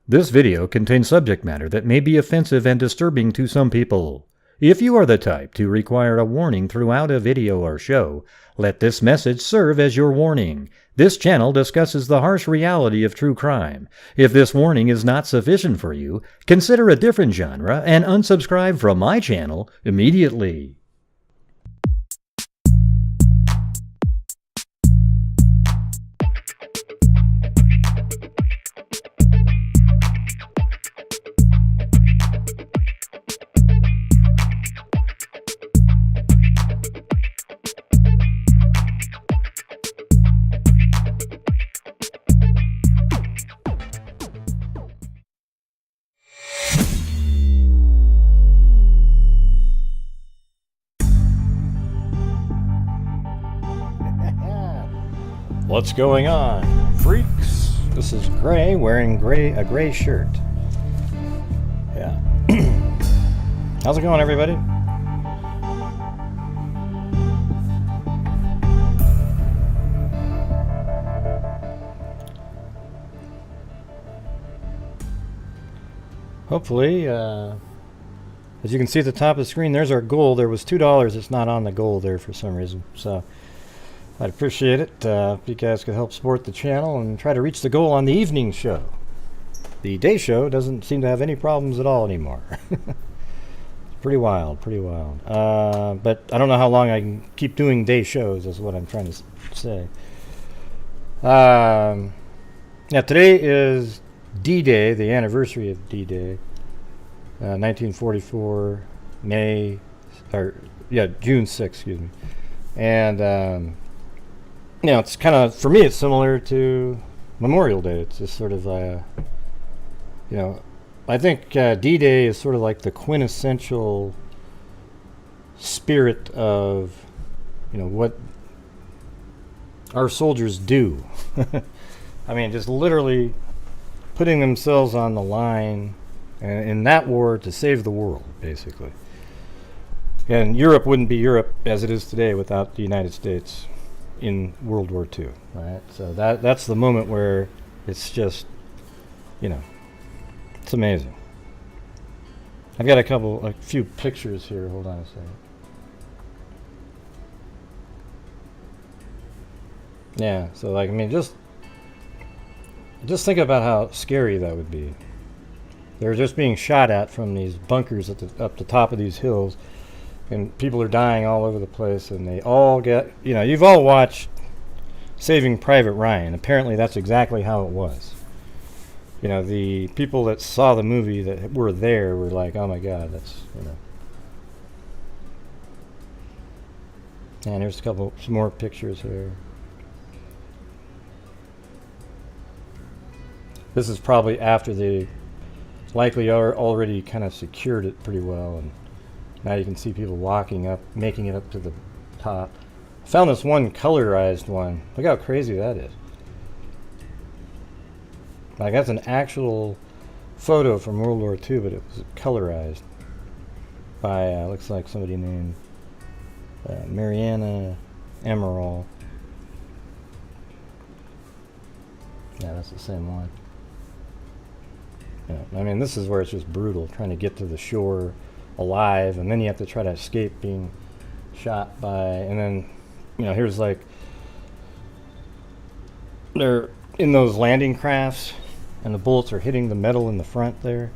This video contains subject matter that may be offensive and disturbing to some people. If you are the type to require a warning throughout a video or show, let this message serve as your warning. This channel discusses the harsh reality of true crime. If this warning is not sufficient for you, consider a different genre and unsubscribe from my channel immediately. What's going on, freaks? This is Gray wearing a gray shirt. Yeah. How's it going, everybody? Hopefully, as you can see at the top of the screen, there's our goal. There was $2. It's not on the goal there for some reason. So I'd appreciate it if you guys could help support the channel and try to reach the goal on the evening show. The day show doesn't seem to have any problems at all anymore. It's pretty wild, pretty wild. But I don't know how long I can keep doing day shows, is what I'm trying to say. Now, today is D-Day, the anniversary of D-Day. 1944, June 6th, excuse me. And you know, it's kind of, for me, it's similar to Memorial Day. It's just sort of, you know, I think D-Day is sort of like the quintessential spirit of, you know, what our soldiers do. I mean, just literally putting themselves on the line in that war to save the world, basically. And Europe wouldn't be Europe as it is today without the United States in World War II, right? So that's the moment where it's just, you know, it's amazing. I've got a few pictures here. Hold on a second. Yeah, so like, I mean, just think about how scary that would be. They're just being shot at from these bunkers up the top of these hills. And people are dying all over the place, and they all get, you know, you've all watched Saving Private Ryan. Apparently that's exactly how it was. You know, the people that saw the movie that were there were like, oh my God, that's, you know. And here's some more pictures here. This is probably after they likely are already kind of secured it pretty well, and now you can see people walking up, making it up to the top. I found this one colorized one. Look how crazy that is. Like, that's an actual photo from World War II, but it was colorized by, looks like somebody named Mariana Emerald. Yeah, that's the same one. Yeah, I mean, this is where it's just brutal, trying to get to the shore alive, and then you have to try to escape being shot by, and then, you know, here's like, they're in those landing crafts, and the bullets are hitting the metal in the front there,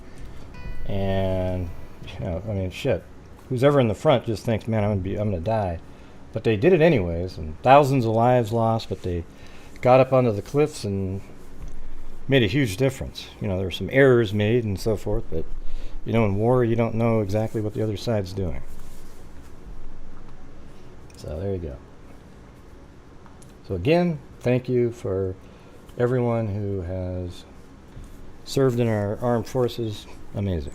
and, you know, I mean, shit, who's ever in the front just thinks, man, I'm gonna die, but they did it anyways, and thousands of lives lost, but they got up onto the cliffs and made a huge difference. You know, there were some errors made and so forth, but you know, in war, you don't know exactly what the other side's doing. So there you go. So again, thank you for everyone who has served in our armed forces. Amazing.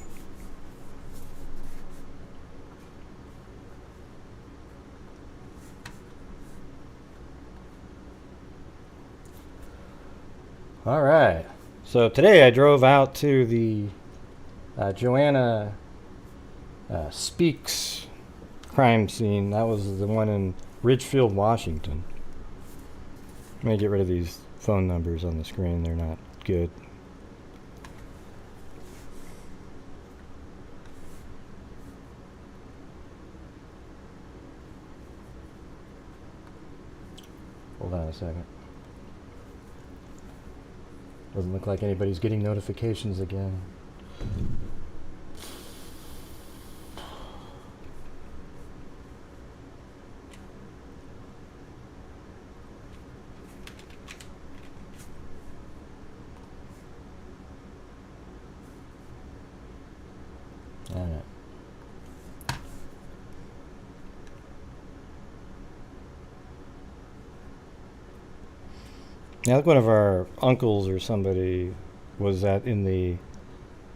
All right. So today I drove out to the Joanna Speaks crime scene. That was the one in Ridgefield, Washington. Let me get rid of these phone numbers on the screen. They're not good. Hold on a second. Doesn't look like anybody's getting notifications again. All right. Now, like one of our uncles or somebody was in the,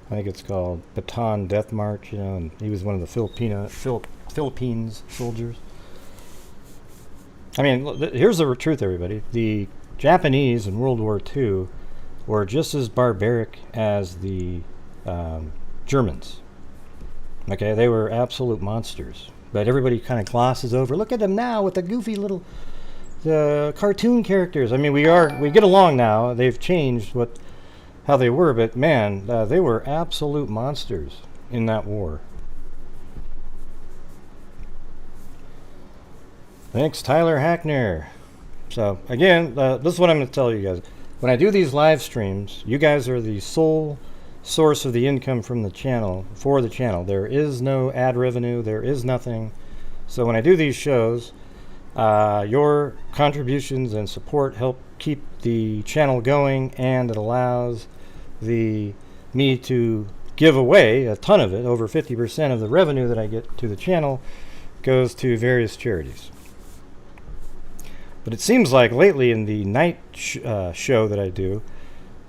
I think it's called Bataan Death March, you know, and he was one of the Philippines soldiers. I mean, here's the truth, everybody. The Japanese in World War II were just as barbaric as the Germans. Okay, they were absolute monsters. But everybody kind of glosses over. Look at them now with the goofy little cartoon characters. I mean, we get along now. They've changed how they were, but man, they were absolute monsters in that war. Thanks, Tyler Hackner. So again, this is what I'm going to tell you guys. When I do these live streams, you guys are the sole source of the income from the channel, for the channel. There is no ad revenue, there is nothing. So when I do these shows, your contributions and support help keep the channel going, and it allows me to give away a ton of it. Over 50% of the revenue that I get to the channel goes to various charities. But it seems like lately in the night show that I do,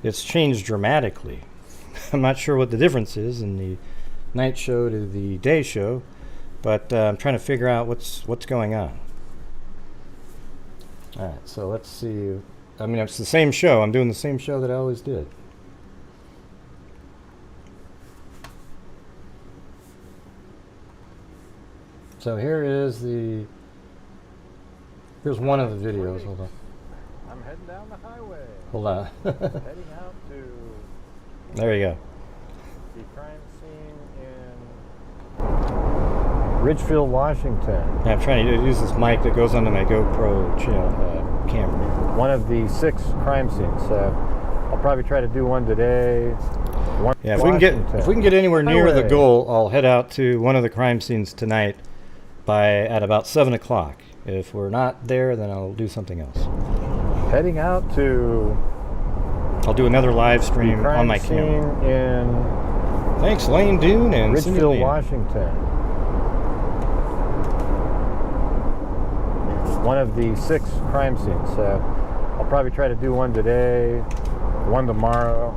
it's changed dramatically. I'm not sure what the difference is in the night show to the day show, but I'm trying to figure out what's going on. All right, so let's see. I mean, it's the same show. I'm doing the same show that I always did. So here's one of the videos. Hold on. I'm heading down the highway. Hold on. Heading out to There you go. the crime scene in Ridgefield, Washington. Yeah, I'm trying to use this mic that goes onto my GoPro camera. One of the 6 crime scenes. I'll probably try to do one today. Yeah, if we can get anywhere near the goal, I'll head out to one of the crime scenes tonight at about 7 o'clock. If we're not there, then I'll do something else. Heading out to I'll do another live stream on my camera. In Thanks, Lane Dune and Ridgefield, Washington. One of the 6 crime scenes. I'll probably try to do one today, one tomorrow.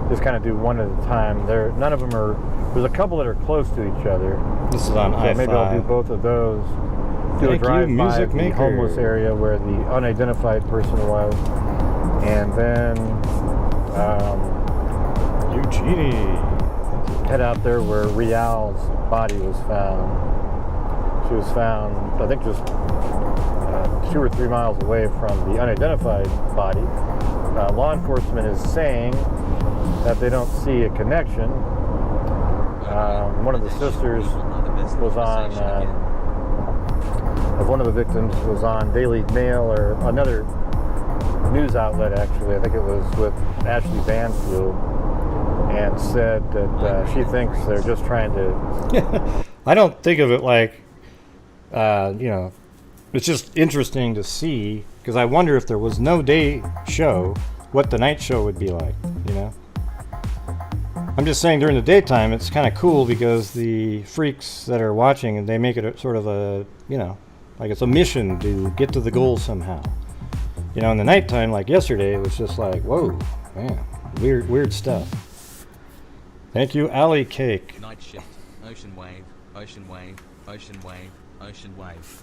Just kind of do one at a time. None of them are. There's a couple that are close to each other. This is on I-5. Maybe I'll do both of those. Do a drive by the homeless area where the unidentified person was, and then Eugenie. Head out there where Rial's body was found. She was found, I think, just 2 or 3 miles away from the unidentified body. Law enforcement is saying that they don't see a connection. One of the sisters was on. One of the victims was on Daily Mail or another news outlet, actually. I think it was with Ashley Banfield, and said that she thinks they're just trying to... I don't think of it like, it's just interesting to see, because I wonder if there was no day show, what the night show would be like, you know? I'm just saying during the daytime, it's kind of cool because the freaks that are watching, and they make it a sort of a, like it's a mission to get to the goal somehow. In the nighttime, like yesterday, it was just like, whoa, man, weird stuff. Thank you, Alley Cake. Night shift, ocean wave, ocean wave, ocean wave, ocean wave.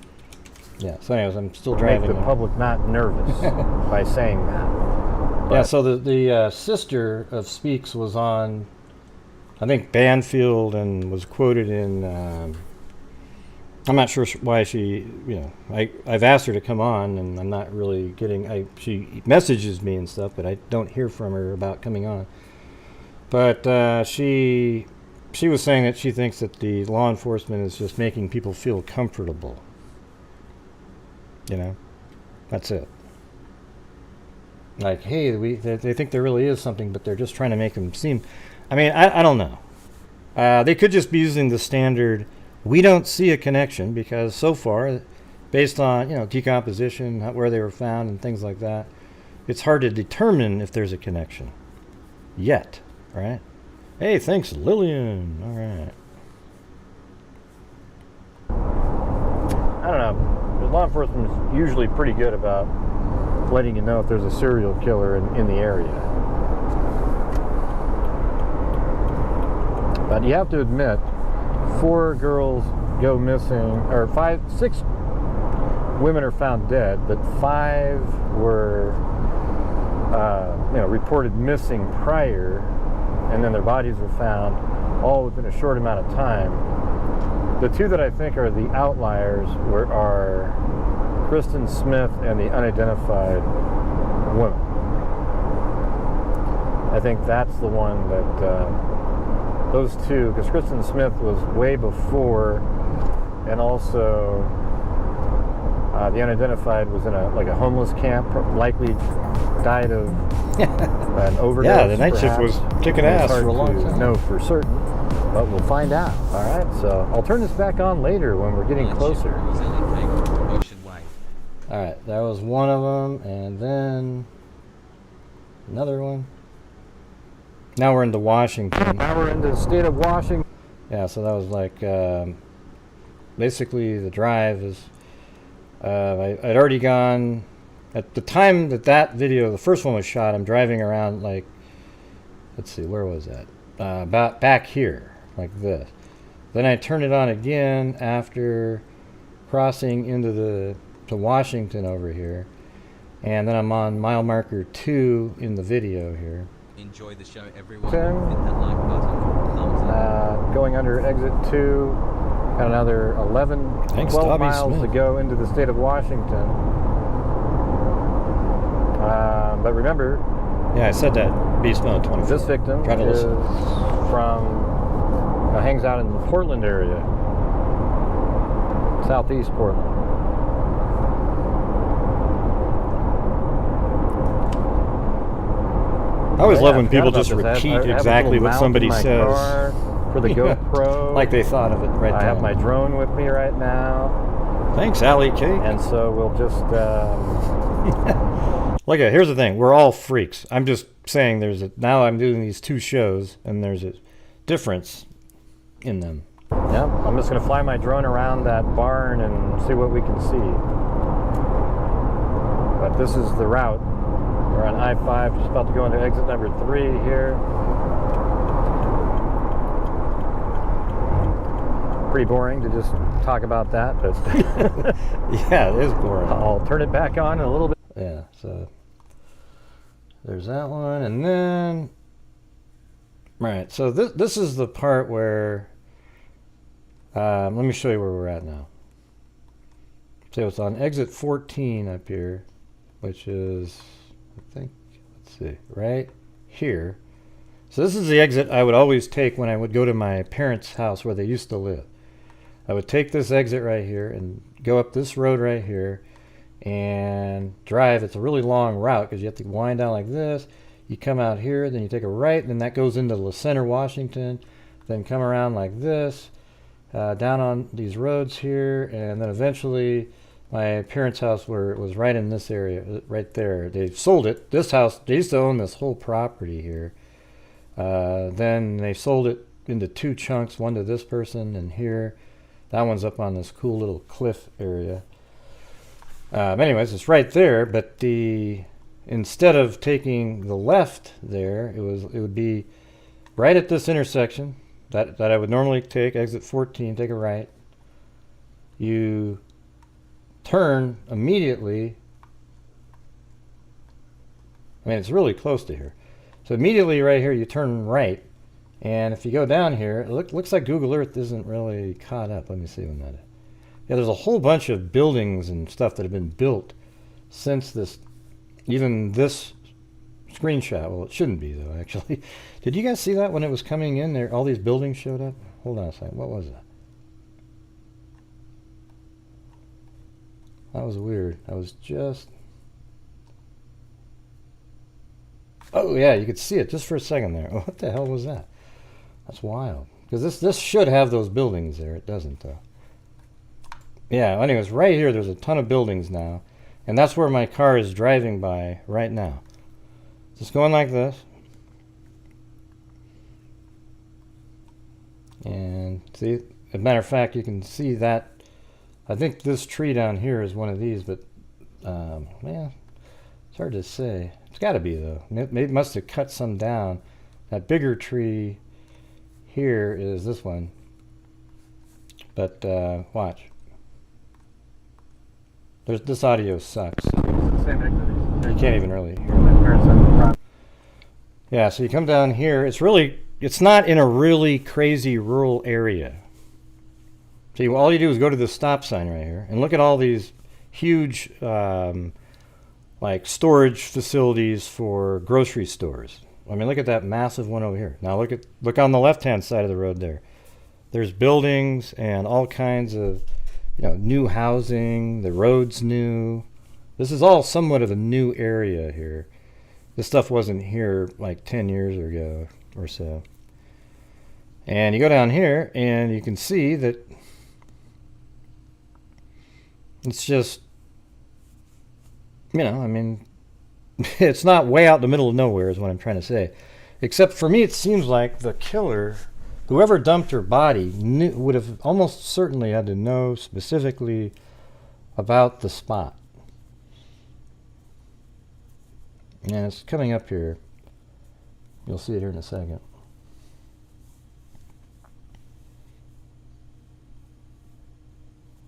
Yeah, so anyways, I'm still driving. Make the public not nervous by saying that. Yeah, so the sister of Speaks was on, I think, Banfield, and was quoted in... I'm not sure why she, I've asked her to come on, and I'm not really getting, she messages me and stuff, but I don't hear from her about coming on. But she was saying that she thinks that the law enforcement is just making people feel comfortable. That's it. Like, hey, they think there really is something, but they're just trying to make them seem. I mean, I don't know. They could just be using the standard. We don't see a connection because so far, based on decomposition, where they were found, and things like that, it's hard to determine if there's a connection yet, right? Hey, thanks, Lillian. All right. I don't know. Law enforcement is usually pretty good about letting you know if there's a serial killer in the area. But you have to admit, 4 girls go missing, or 6 women are found dead, but 5 were, reported missing prior, and then their bodies were found all within a short amount of time. The 2 that I think are the outliers are Kristen Smith and the unidentified woman. I think that's the one that those 2, because Kristen Smith was way before, and also the unidentified was in a homeless camp, likely died of an overdose. Yeah, the night shift was kicking ass for a long time. No, for certain, but we'll find out. All right, so I'll turn this back on later when we're getting closer. All right, that was one of them, and then another one. Now we're into Washington. Now we're into the state of Washington. Yeah, so that was like basically the drive is. I'd already gone at the time that video, the first one was shot. I'm driving around like, let's see, where was that? About back here, like this. Then I turned it on again after crossing into to Washington over here, and then I'm on mile marker 2 in the video here. Enjoy the show, everyone. Hit that like button. Thumbs up. Going under exit 2, got another 12 miles to go into the state of Washington. But remember, yeah, I said that. Beast Mode 24. This victim is hangs out in the Portland area, southeast Portland. I always love when people just repeat exactly what somebody says. For the GoPro. Like they thought of it right there. I have my drone with me right now. Thanks, Allie K. And so we'll just... Look, here's the thing. We're all freaks. I'm just saying now I'm doing these 2 shows, and there's a difference in them. Yeah, I'm just going to fly my drone around that barn and see what we can see. But this is the route. We're on I-5, just about to go into exit number 3 here. Pretty boring to just talk about that, but yeah, it is boring. I'll turn it back on in a little bit. Yeah, so there's that one, and then right. So this is the part where let me show you where we're at now. So it's on exit 14 up here, which is I think let's see right here. So this is the exit I would always take when I would go to my parents' house where they used to live. I would take this exit right here and go up this road right here and drive. It's a really long route because you have to wind down like this. You come out here, then you take a right, and then that goes into La Center, Washington. Then come around like this, down on these roads here, and then eventually my parents' house was right in this area, right there. They sold it. This house, they used to own this whole property here. Then they sold it into 2 chunks, one to this person and here. That one's up on this cool little cliff area. Anyways, it's right there, but instead of taking the left there, it would be right at this intersection that I would normally take, exit 14, take a right. You turn immediately. I mean, it's really close to here. So immediately right here, you turn right. And if you go down here, it looks like Google Earth isn't really caught up. Let me see when that is. Yeah, there's a whole bunch of buildings and stuff that have been built since even this screenshot. Well, it shouldn't be, though, actually. Did you guys see that when it was coming in there? All these buildings showed up? Hold on a second. What was that? That was weird. I was just... Oh yeah, you could see it just for a second there. Oh, what the hell was that? That's wild. Because this should have those buildings there. It doesn't though. Yeah, anyways, right here there's a ton of buildings now. And that's where my car is driving by right now. Just going like this. And see, as a matter of fact, you can see that. I think this tree down here is one of these, but man, it's hard to say. It's got to be though. It must have cut some down. That bigger tree here is this one. But watch. This audio sucks. You can't even really hear it. Yeah, so you come down here. It's not in a really crazy rural area. See, all you do is go to the stop sign right here and look at all these huge like storage facilities for grocery stores. I mean, look at that massive one over here. Now look on the left-hand side of the road there. There's buildings and all kinds of, new housing. The road's new. This is all somewhat of a new area here. This stuff wasn't here like 10 years ago or so. And you go down here and you can see that it's just, it's not way out in the middle of nowhere is what I'm trying to say. Except for me, it seems like the killer, whoever dumped her body, would have almost certainly had to know specifically about the spot. And it's coming up here. You'll see it here in a second.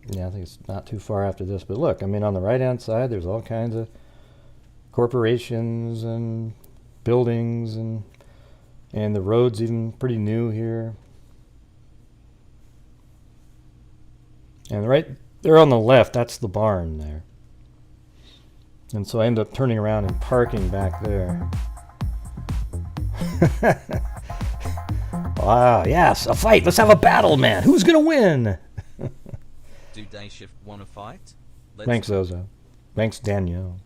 Yeah, I think it's not too far after this. But look, on the right-hand side, there's all kinds of corporations and buildings, and the road's even pretty new here. And right there on the left, that's the barn there. And so I end up turning around and parking back there. Wow, yes, a fight. Let's have a battle, man. Who's going to win? Do Day Shift want to fight? Thanks, Zozo. Thanks, Danielle.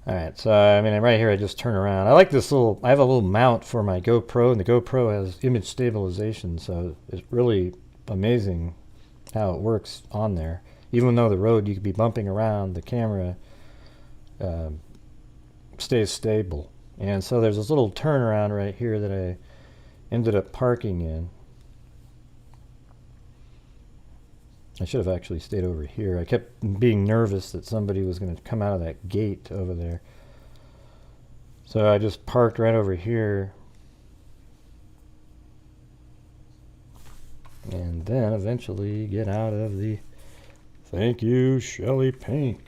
Alright, so, right here I just turn around. I like this I have a little mount for my GoPro, and the GoPro has image stabilization, so it's really amazing how it works on there. Even though the road you could be bumping around, the camera stays stable. And so there's this little turnaround right here that I ended up parking in. I should have actually stayed over here. I kept being nervous that somebody was going to come out of that gate over there. So I just parked right over here. And then eventually get out of the... Thank you, Shelly Pink.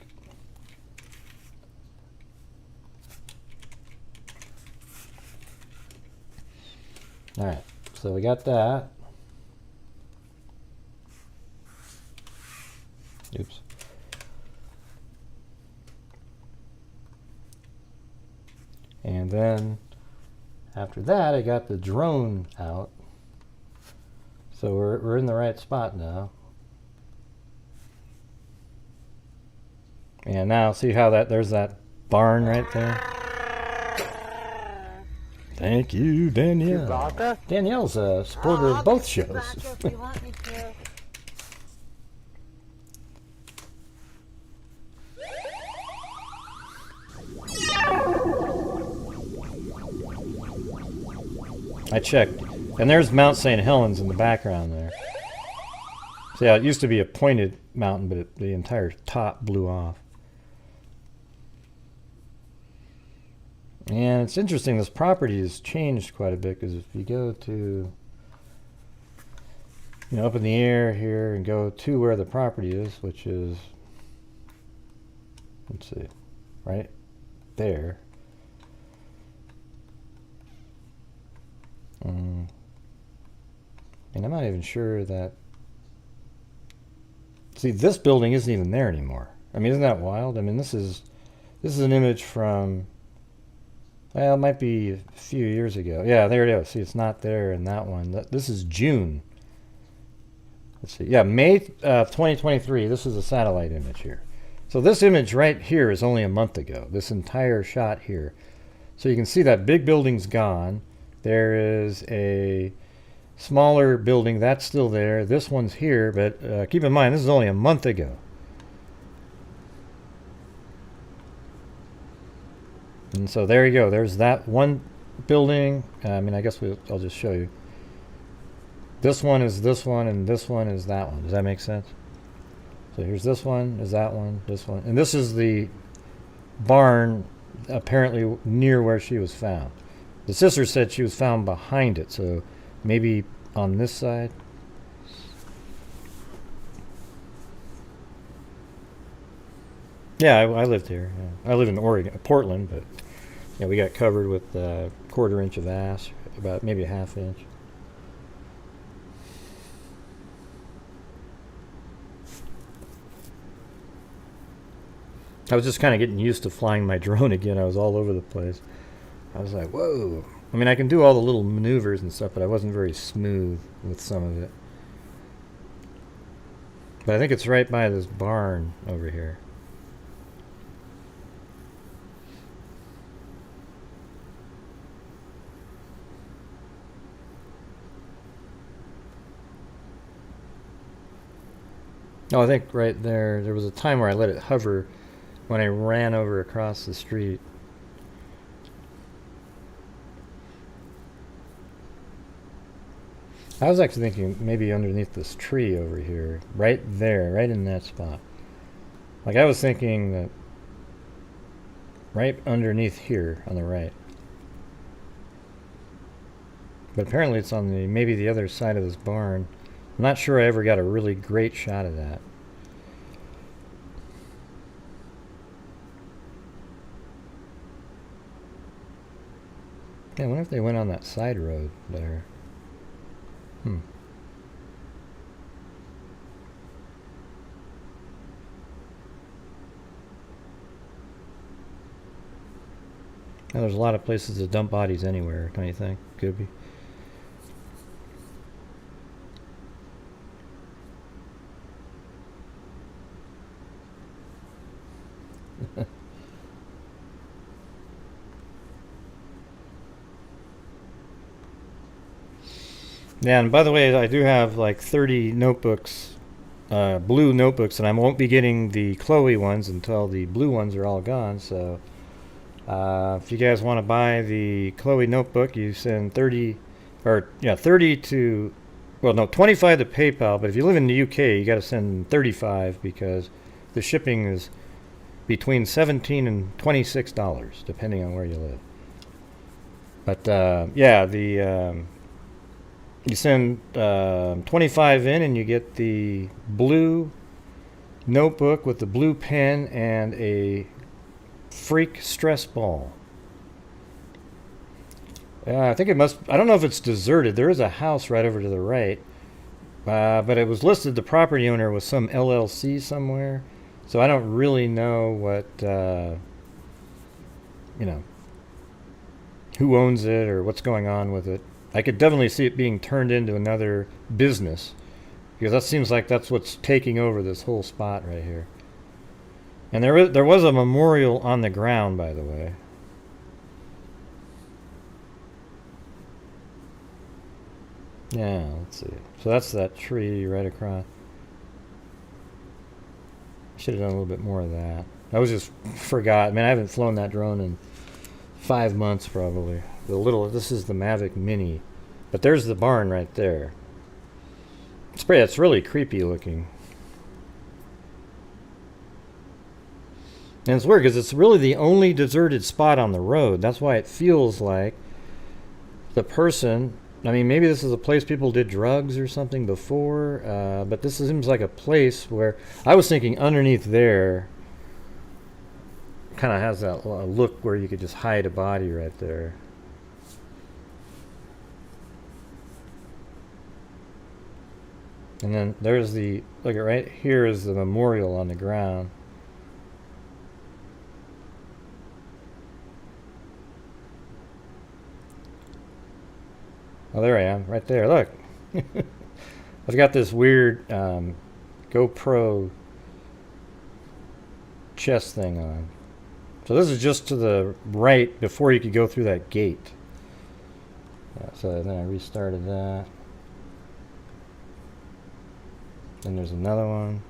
Alright, so we got that. Oops. And then after that, I got the drone out. So we're in the right spot now. And now see how there's that barn right there. Thank you, Danielle. Danielle's a supporter of both shows. If you want me to. I checked, and there's Mount St. Helens in the background there. So yeah, it used to be a pointed mountain, but the entire top blew off. And it's interesting, this property has changed quite a bit, because if you go to, up in the air here and go to where the property is, which is, let's see, right there. And I'm not even sure that... See, this building isn't even there anymore. Isn't that wild? This is an image from... Well, it might be a few years ago. Yeah, there it is. See, it's not there in that one. This is June. Let's see. Yeah, May 2023. This is a satellite image here. So this image right here is only a month ago. This entire shot here. So you can see that big building's gone. There is a smaller building that's still there. This one's here, but keep in mind this is only a month ago. And so there you go. There's that one building. I mean, I guess I'll just show you. This one is this one, and this one is that one. Does that make sense? So here's this one, is that one, this one. And this is the barn apparently near where she was found. The sister said she was found behind it, so maybe on this side. Yeah, I lived here. Yeah. I live in Oregon, Portland, but yeah, we got covered with a 1/4 inch of ash, about maybe a 1/2 inch. I was just kind of getting used to flying my drone again. I was all over the place. I was like, whoa. I mean, I can do all the little maneuvers and stuff, but I wasn't very smooth with some of it. But I think it's right by this barn over here. Oh, I think right there was a time where I let it hover when I ran over across the street. I was actually thinking maybe underneath this tree over here, right there, right in that spot. Like I was thinking that right underneath here on the right. But apparently it's on maybe the other side of this barn. I'm not sure I ever got a really great shot of that. Yeah, I wonder if they went on that side road there. Now, there's a lot of places to dump bodies anywhere, don't you think? Could be. Yeah, and by the way, I do have like 30 notebooks, blue notebooks, and I won't be getting the Chloe ones until the blue ones are all gone. So if you guys want to buy the Chloe notebook, you send 30 to, well, no, 25 to PayPal. But if you live in the UK, you got to send 35 because the shipping is between $17 and $26, depending on where you live. But yeah, you send 25 in and you get the blue notebook with the blue pen and a freak stress ball. I think it must, I don't know if it's deserted. There is a house right over to the right, but it was listed, the property owner was some LLC somewhere. So I don't really know what, who owns it or what's going on with it. I could definitely see it being turned into another business because that seems like that's what's taking over this whole spot right here. And there was a memorial on the ground, by the way. Yeah, let's see. So that's that tree right across. Should have done a little bit more of that. I was just forgot. I mean, I haven't flown that drone in 5 months probably. This is the Mavic Mini, but there's the barn right there. It's really creepy looking. And it's weird because it's really the only deserted spot on the road. That's why it feels like the person, I mean, maybe this is a place people did drugs or something before, but this seems like a place where, I was thinking underneath there kind of has that look where you could just hide a body right there. And then there's look at right here is the memorial on the ground. Oh, there I am, right there, look. I've got this weird GoPro chest thing on. So this is just to the right before you could go through that gate. Yeah, so then I restarted that. Then there's another one.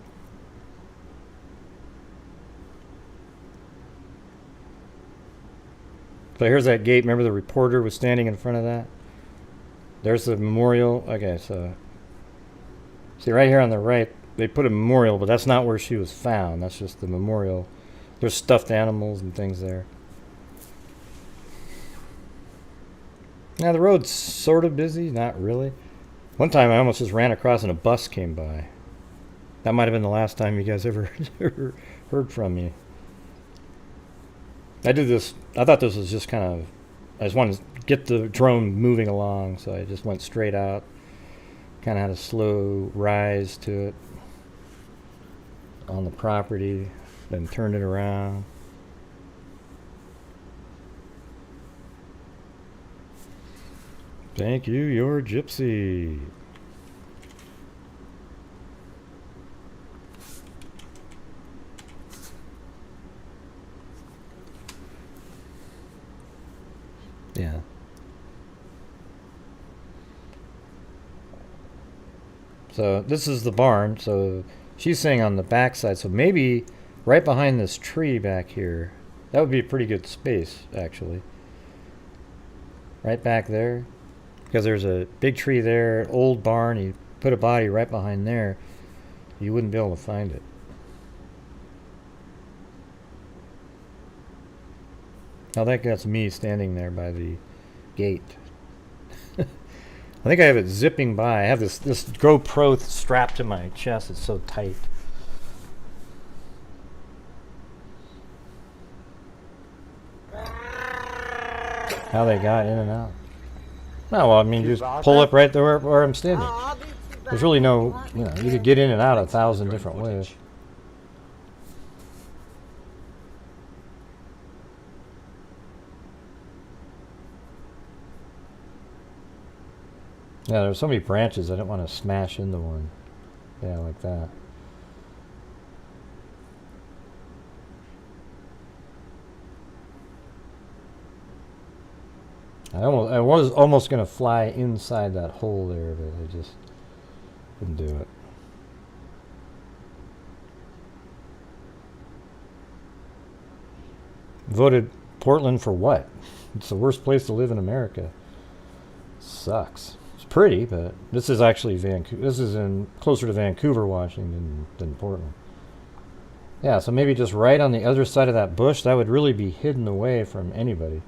So here's that gate. Remember the reporter was standing in front of that? There's the memorial. Okay, so see right here on the right, they put a memorial, but that's not where she was found. That's just the memorial. There's stuffed animals and things there. Now the road's sort of busy, not really. One time I almost just ran across and a bus came by. That might have been the last time you guys ever heard from me. I did this, I thought this was just kind of, I just wanted to get the drone moving along, so I just went straight out. Kind of had a slow rise to it on the property, then turned it around. Thank you, your gypsy. Yeah. So this is the barn. So she's saying on the back side. So maybe right behind this tree back here. That would be a pretty good space, actually. Right back there. Because there's a big tree there, old barn. You put a body right behind there, you wouldn't be able to find it. Now that's me standing there by the gate. I think I have it zipping by. I have this GoPro strapped to my chest. It's so tight. How they got in and out. No, well, I mean, you just pull up right there where I'm standing. There's really no, you know, you could get in and out 1,000 different ways. Yeah, there's so many branches, I didn't want to smash into one. Yeah, like that. I was almost going to fly inside that hole there, but I just didn't do it. Voted Portland for what? It's the worst place to live in America. Sucks. It's pretty, but this is actually Vancouver. This is closer to Vancouver, Washington than Portland. Yeah, so maybe just right on the other side of that bush, that would really be hidden away from anybody.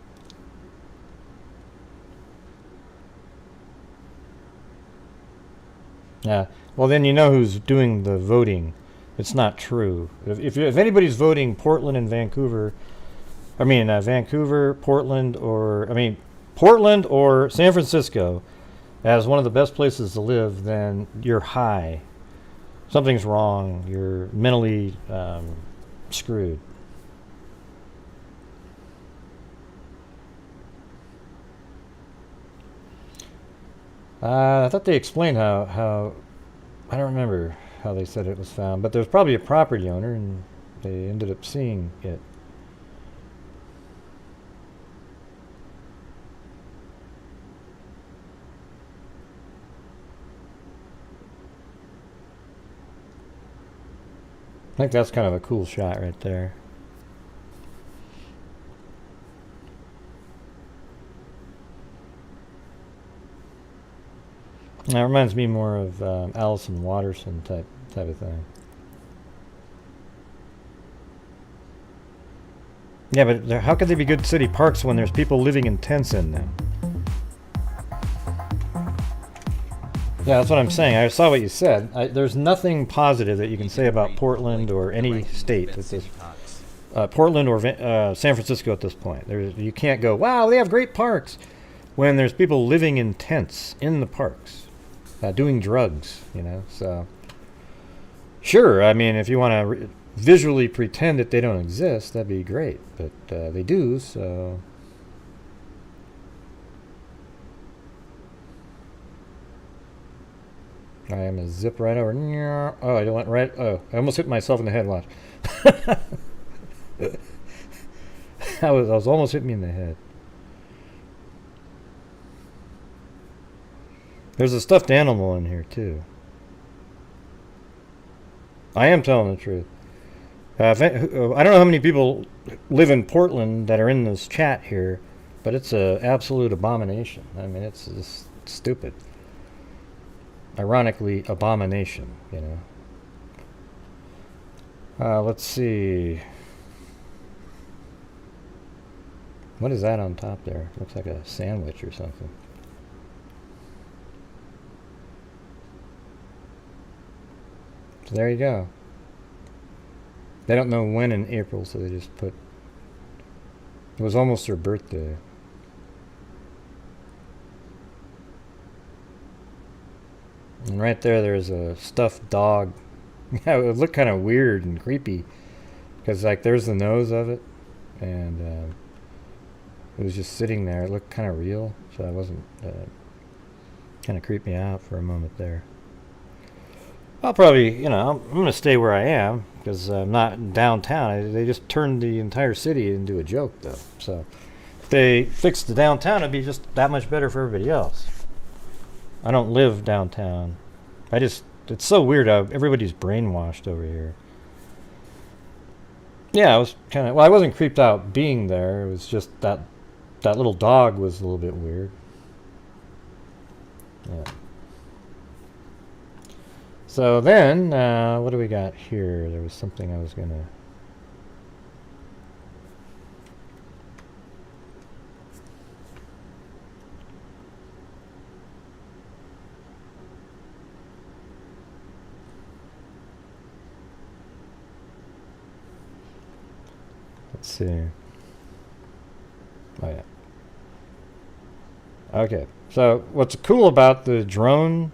Yeah, well then you know who's doing the voting. It's not true. If anybody's voting Portland and Vancouver, I mean Vancouver, Portland, Portland or San Francisco as one of the best places to live, then you're high. Something's wrong. You're mentally screwed. I thought they explained how I don't remember how they said it was found, but there's probably a property owner and they ended up seeing it. I think that's kind of a cool shot right there. That reminds me more of Allison Watterson type of thing. Yeah, but how could they be good city parks when there's people living in tents in them? Yeah, that's what I'm saying. I saw what you said. There's nothing positive that you can say about Portland or any state at this. Portland or San Francisco at this point. You can't go, wow, they have great parks, when there's people living in tents in the parks. Doing drugs, you know, so sure, I mean, if you want to visually pretend that they don't exist, that'd be great, but they do, so I am gonna zip right over. Oh, I went right. Oh, I almost hit myself in the head. Watch. I was almost hitting me in the head. There's a stuffed animal in here too. I am telling the truth. I don't know how many people live in Portland that are in this chat here, but it's an absolute abomination. I mean, it's just stupid. Ironically, abomination, you know. Let's see. What is that on top there? Looks like a sandwich or something. So there you go. They don't know when in April, so they just put... It was almost her birthday. And right there's a stuffed dog. Yeah, it would look kind of weird and creepy. Because, like, there's the nose of it. And it was just sitting there. It looked kind of real. So I wasn't... kind of creeped me out for a moment there. I'll probably, you know, I'm going to stay where I am because I'm not downtown. They just turned the entire city into a joke, though. So if they fixed the downtown, it'd be just that much better for everybody else. I don't live downtown. It's so weird how everybody's brainwashed over here. Yeah, I was kind of, well, I wasn't creeped out being there. It was just that little dog was a little bit weird. Yeah. So then, what do we got here? There was something I was going to... Let's see. Oh, yeah. Okay. So what's cool about the drone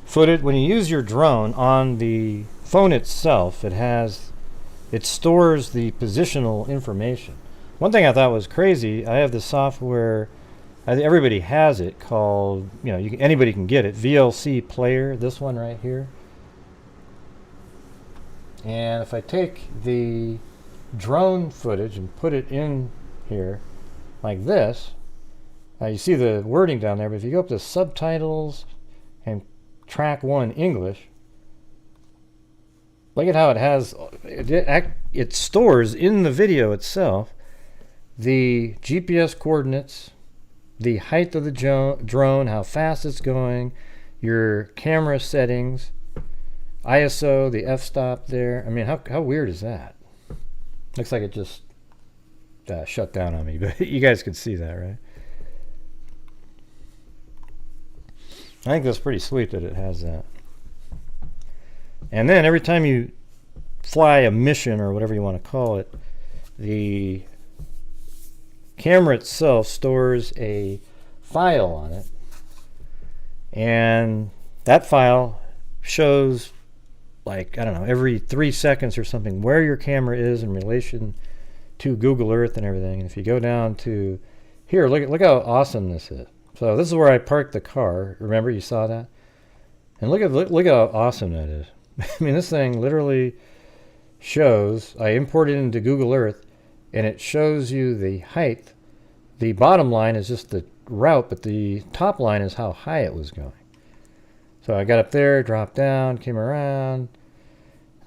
footage, when you use your drone on the phone itself, it stores the positional information. One thing I thought was crazy, I have the software, everybody has it, called, you know, anybody can get it, VLC Player, this one right here. And if I take the drone footage and put it in here like this, you see the wording down there, but if you go up to subtitles and track 1 English, look at how it has, it stores in the video itself the GPS coordinates, the height of the drone, how fast it's going, your camera settings, ISO, the f-stop there. I mean, how weird is that? Looks like it just shut down on me, but you guys can see that, right? I think that's pretty sweet that it has that. And then every time you fly a mission or whatever you want to call it, the camera itself stores a file on it. And that file shows, like, I don't know, every 3 seconds or something, where your camera is in relation to Google Earth and everything. And if you go down to here, look how awesome this is. So this is where I parked the car. Remember, you saw that? And look how awesome that is. I mean, this thing literally shows, I imported it into Google Earth, and it shows you the height. The bottom line is just the route, but the top line is how high it was going. So I got up there, dropped down, came around.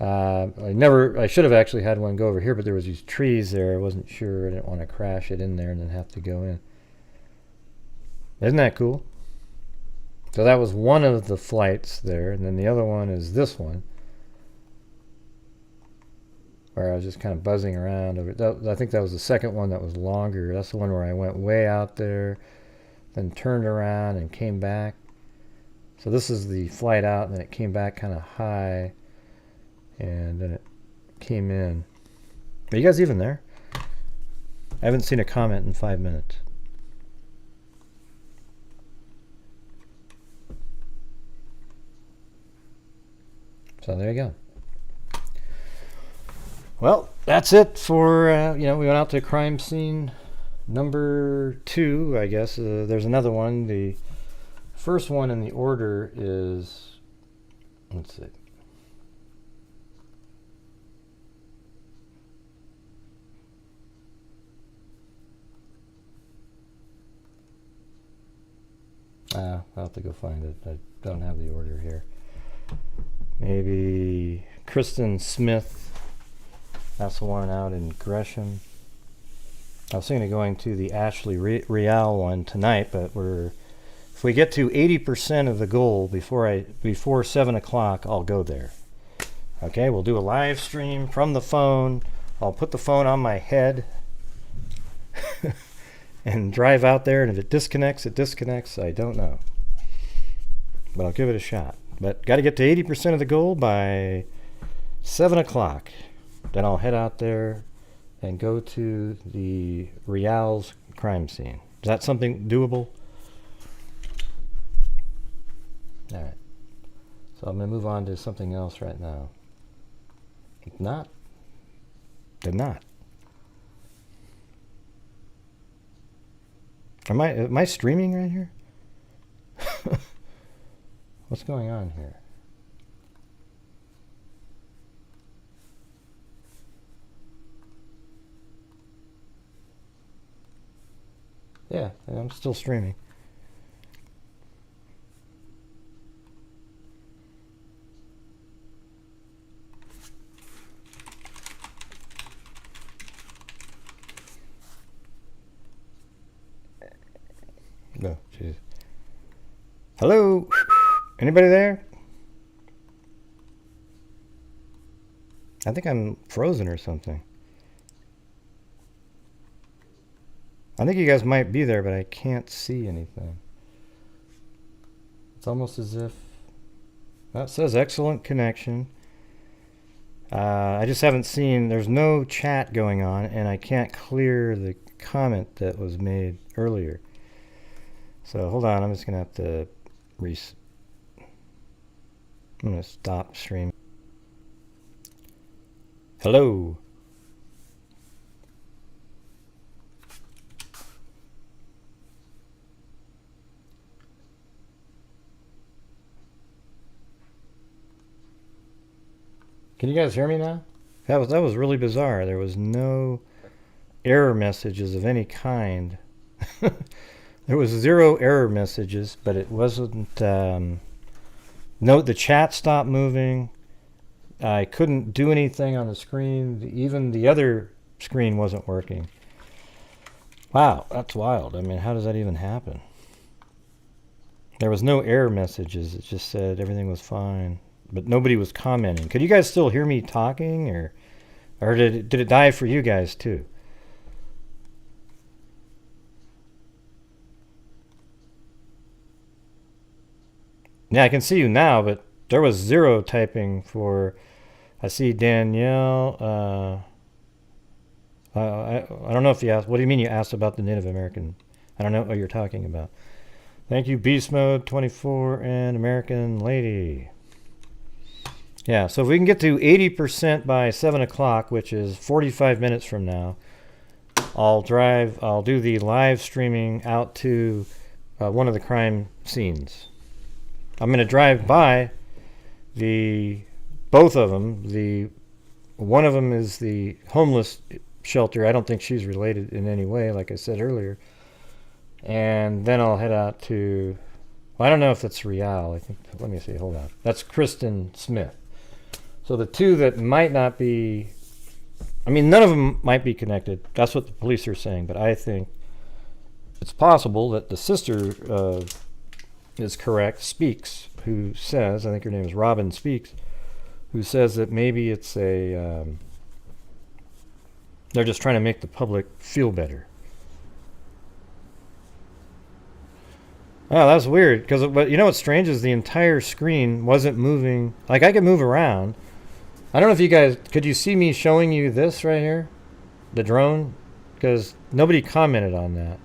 I should have actually had one go over here, but there was these trees there. I wasn't sure. I didn't want to crash it in there and then have to go in. Isn't that cool? So that was one of the flights there, and then the other one is this one, where I was just kind of buzzing around over. I think that was the second one that was longer. That's the one where I went way out there, then turned around and came back. So this is the flight out, and then it came back kind of high, and then it came in. Are you guys even there? I haven't seen a comment in 5 minutes. So there you go. Well, that's it for, we went out to crime scene number 2, I guess. There's another one. The first one in the order is, let's see. I'll have to go find it. I don't have the order here. Maybe Kristen Smith. That's the one out in Gresham. I was thinking of going to the Ashley Real one tonight, but if we get to 80% of the goal before 7 o'clock, I'll go there. Okay, we'll do a live stream from the phone. I'll put the phone on my head and drive out there, and if it disconnects, it disconnects. I don't know. But I'll give it a shot. But got to get to 80% of the goal by 7 o'clock. Then I'll head out there and go to the Real's crime scene. Is that something doable? All right. So I'm going to move on to something else right now. If not, then not. Am I streaming right here? What's going on here? Yeah, I'm still streaming. No, jeez. Hello? Anybody there? I think I'm frozen or something. I think you guys might be there, but I can't see anything. It's almost as if... That says excellent connection. I just haven't seen... There's no chat going on, and I can't clear the comment that was made earlier. So hold on, I'm just going to have to... I'm going to stop streaming. Hello? Can you guys hear me now? That was really bizarre. There was no error messages of any kind. There was 0 error messages, but it wasn't... Note the chat stopped moving. I couldn't do anything on the screen. Even the other screen wasn't working. Wow, that's wild. I mean, how does that even happen? There was no error messages. It just said everything was fine. But nobody was commenting. Could you guys still hear me talking? Or did it die for you guys too? Yeah, I can see you now, but there was 0 typing for... I see Danielle. I don't know if you asked... What do you mean you asked about the Native American? I don't know what you're talking about. Thank you, Beast Mode 24 and American Lady. Yeah, so if we can get to 80% by 7 o'clock, which is 45 minutes from now, I'll do the live streaming out to one of the crime scenes. I'm going to drive by both of them. One of them is the homeless shelter. I don't think she's related in any way, like I said earlier. And then I'll head out to, well, I don't know if that's Real. I think, let me see, hold on. That's Kristen Smith. So the two that might not be, I mean, none of them might be connected. That's what the police are saying, but I think it's possible that the sister is correct, Speaks, who says, I think her name is Robin Speaks, who says that maybe it's they're just trying to make the public feel better. Oh, that's weird, but you know what's strange is the entire screen wasn't moving. Like, I could move around. I don't know if you guys, could you see me showing you this right here? The drone? Because nobody commented on that.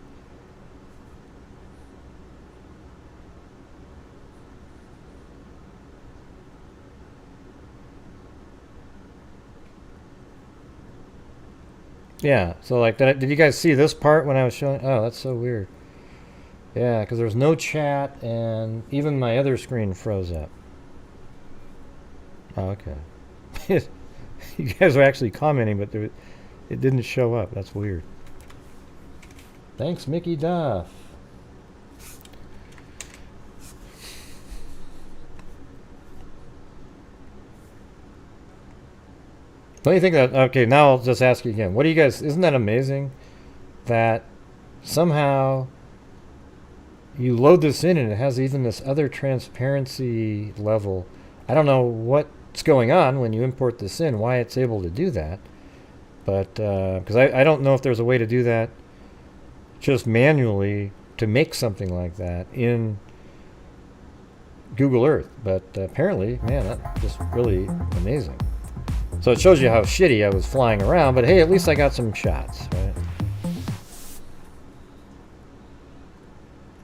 Yeah, so like, did you guys see this part when I was showing? Oh, that's so weird. Yeah, because there was no chat, and even my other screen froze up. Oh, okay. You guys were actually commenting, but it didn't show up. That's weird. Thanks, Mickey Duff. Don't you think that? Okay, now I'll just ask you again. What do you guys? Isn't that amazing that somehow you load this in and it has even this other transparency level? I don't know what's going on when you import this in, why it's able to do that, but because I don't know if there's a way to do that just manually to make something like that in Google Earth, but apparently, man, that's just really amazing. So it shows you how shitty I was flying around, but hey, at least I got some shots, right?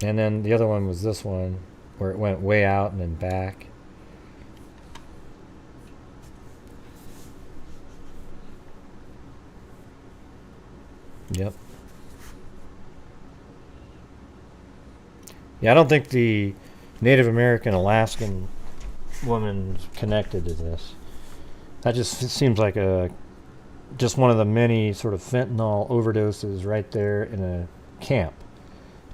And then the other one was this one, where it went way out and then back. Yep. Yeah, I don't think the Native American Alaskan woman's connected to this. That just seems like just one of the many sort of fentanyl overdoses right there in a camp.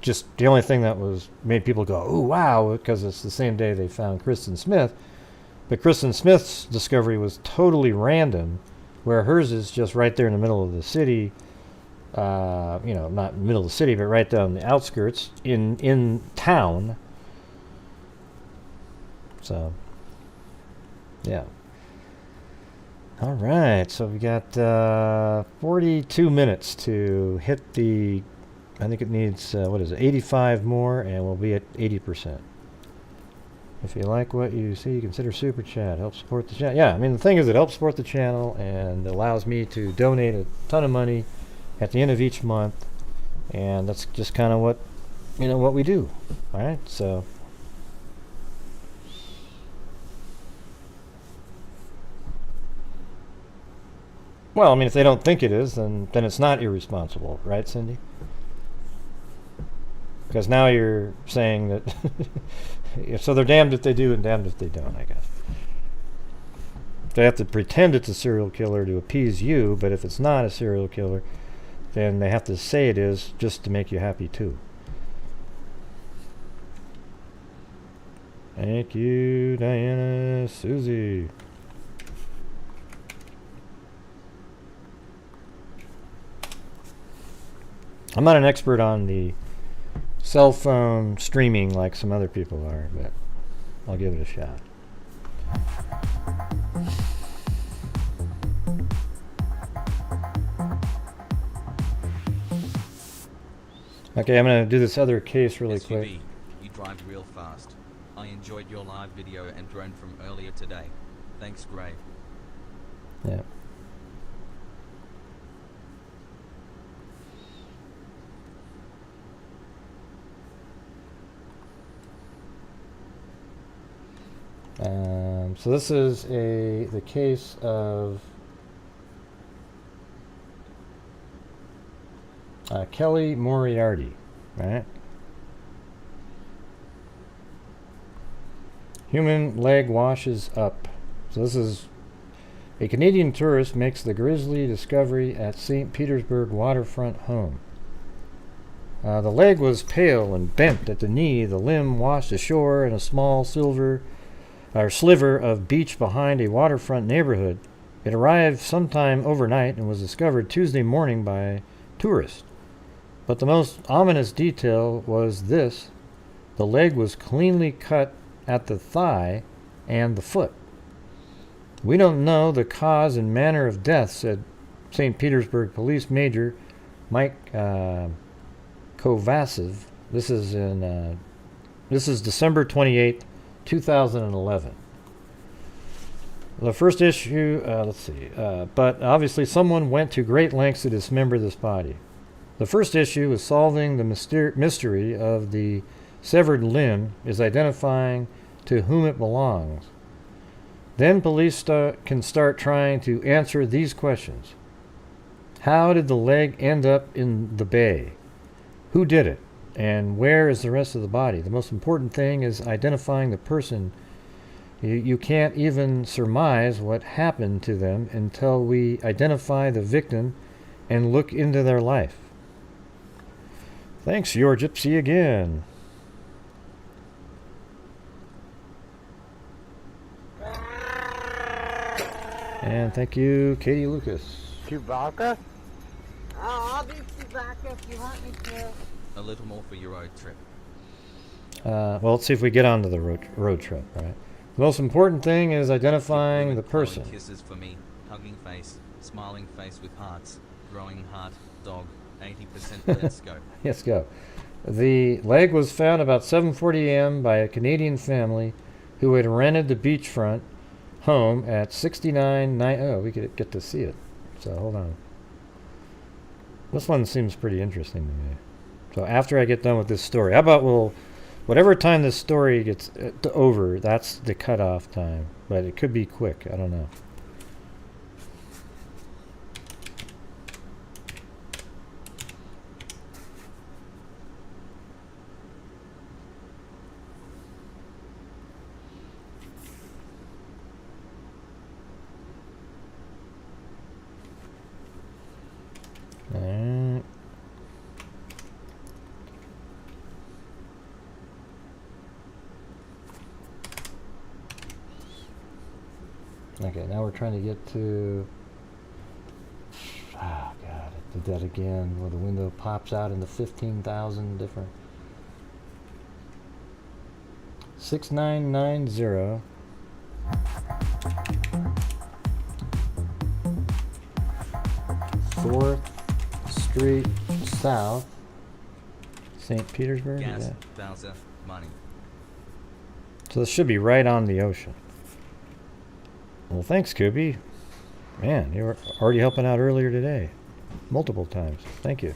Just the only thing that made people go, "Ooh, wow," because it's the same day they found Kristen Smith. But Kristen Smith's discovery was totally random, where hers is just right there in the middle of the city. Not in the middle of the city, but right down the outskirts in town. So, yeah. All right, so we got 42 minutes to hit the, I think it needs, 85 more, and we'll be at 80%. If you like what you see, consider Super Chat. Help support the channel. Yeah, I mean, the thing is, it helps support the channel and allows me to donate a ton of money at the end of each month, and that's just kind of what we do. All right, so. Well, I mean, if they don't think it is, then it's not irresponsible, right, Cindy? Because now you're saying that, so they're damned if they do and damned if they don't, I guess. They have to pretend it's a serial killer to appease you, but if it's not a serial killer, then they have to say it is just to make you happy too. Thank you, Diana, Susie. I'm not an expert on the cell phone streaming like some other people are, but I'll give it a shot. Okay, I'm going to do this other case really quick. SUV, you drive real fast. I enjoyed your live video and drone from earlier today. Thanks, Gray. Yeah. So this is the case of Kelly Moriarty, right? Human leg washes up. So this is a Canadian tourist makes the grisly discovery at St. Petersburg waterfront home. The leg was pale and bent at the knee. The limb washed ashore in a small sliver of beach behind a waterfront neighborhood. It arrived sometime overnight and was discovered Tuesday morning by tourists. But the most ominous detail was this: the leg was cleanly cut at the thigh and the foot. "We don't know the cause and manner of death," said St. Petersburg Police Major Mike Kovacev. This is December 28th, 2011. The first issue, but obviously someone went to great lengths to dismember this body. The first issue is solving the mystery of the severed limb, is identifying to whom it belongs. Then police can start trying to answer these questions. How did the leg end up in the bay? Who did it? And where is the rest of the body? The most important thing is identifying the person. You can't even surmise what happened to them until we identify the victim and look into their life. Thanks, your gypsy again. And thank you, Katie Lucas. Chewbacca? Oh, I'll do Chewbacca if you want me to. A little more for your road trip. Well, let's see if we get onto the road trip, right? The most important thing is identifying the person. Kisses for me, hugging face, smiling face with hearts, growing heart, dog, 80%. Let's go. Let's go. The leg was found about 7:40 a.m. by a Canadian family who had rented the beachfront home at 6990. Oh, we could get to see it. So hold on. This one seems pretty interesting to me. So after I get done with this story, how about whatever time this story gets over, that's the cutoff time. But it could be quick. I don't know. Alright. Okay, now we're trying to get to... Oh, God, I did that again, where the window pops out into 15,000 different... 6990. Fourth Street South, St. Petersburg. Gas, Bowser, money. So this should be right on the ocean. Well, thanks, Scooby. Man, you were already helping out earlier today. Multiple times. Thank you.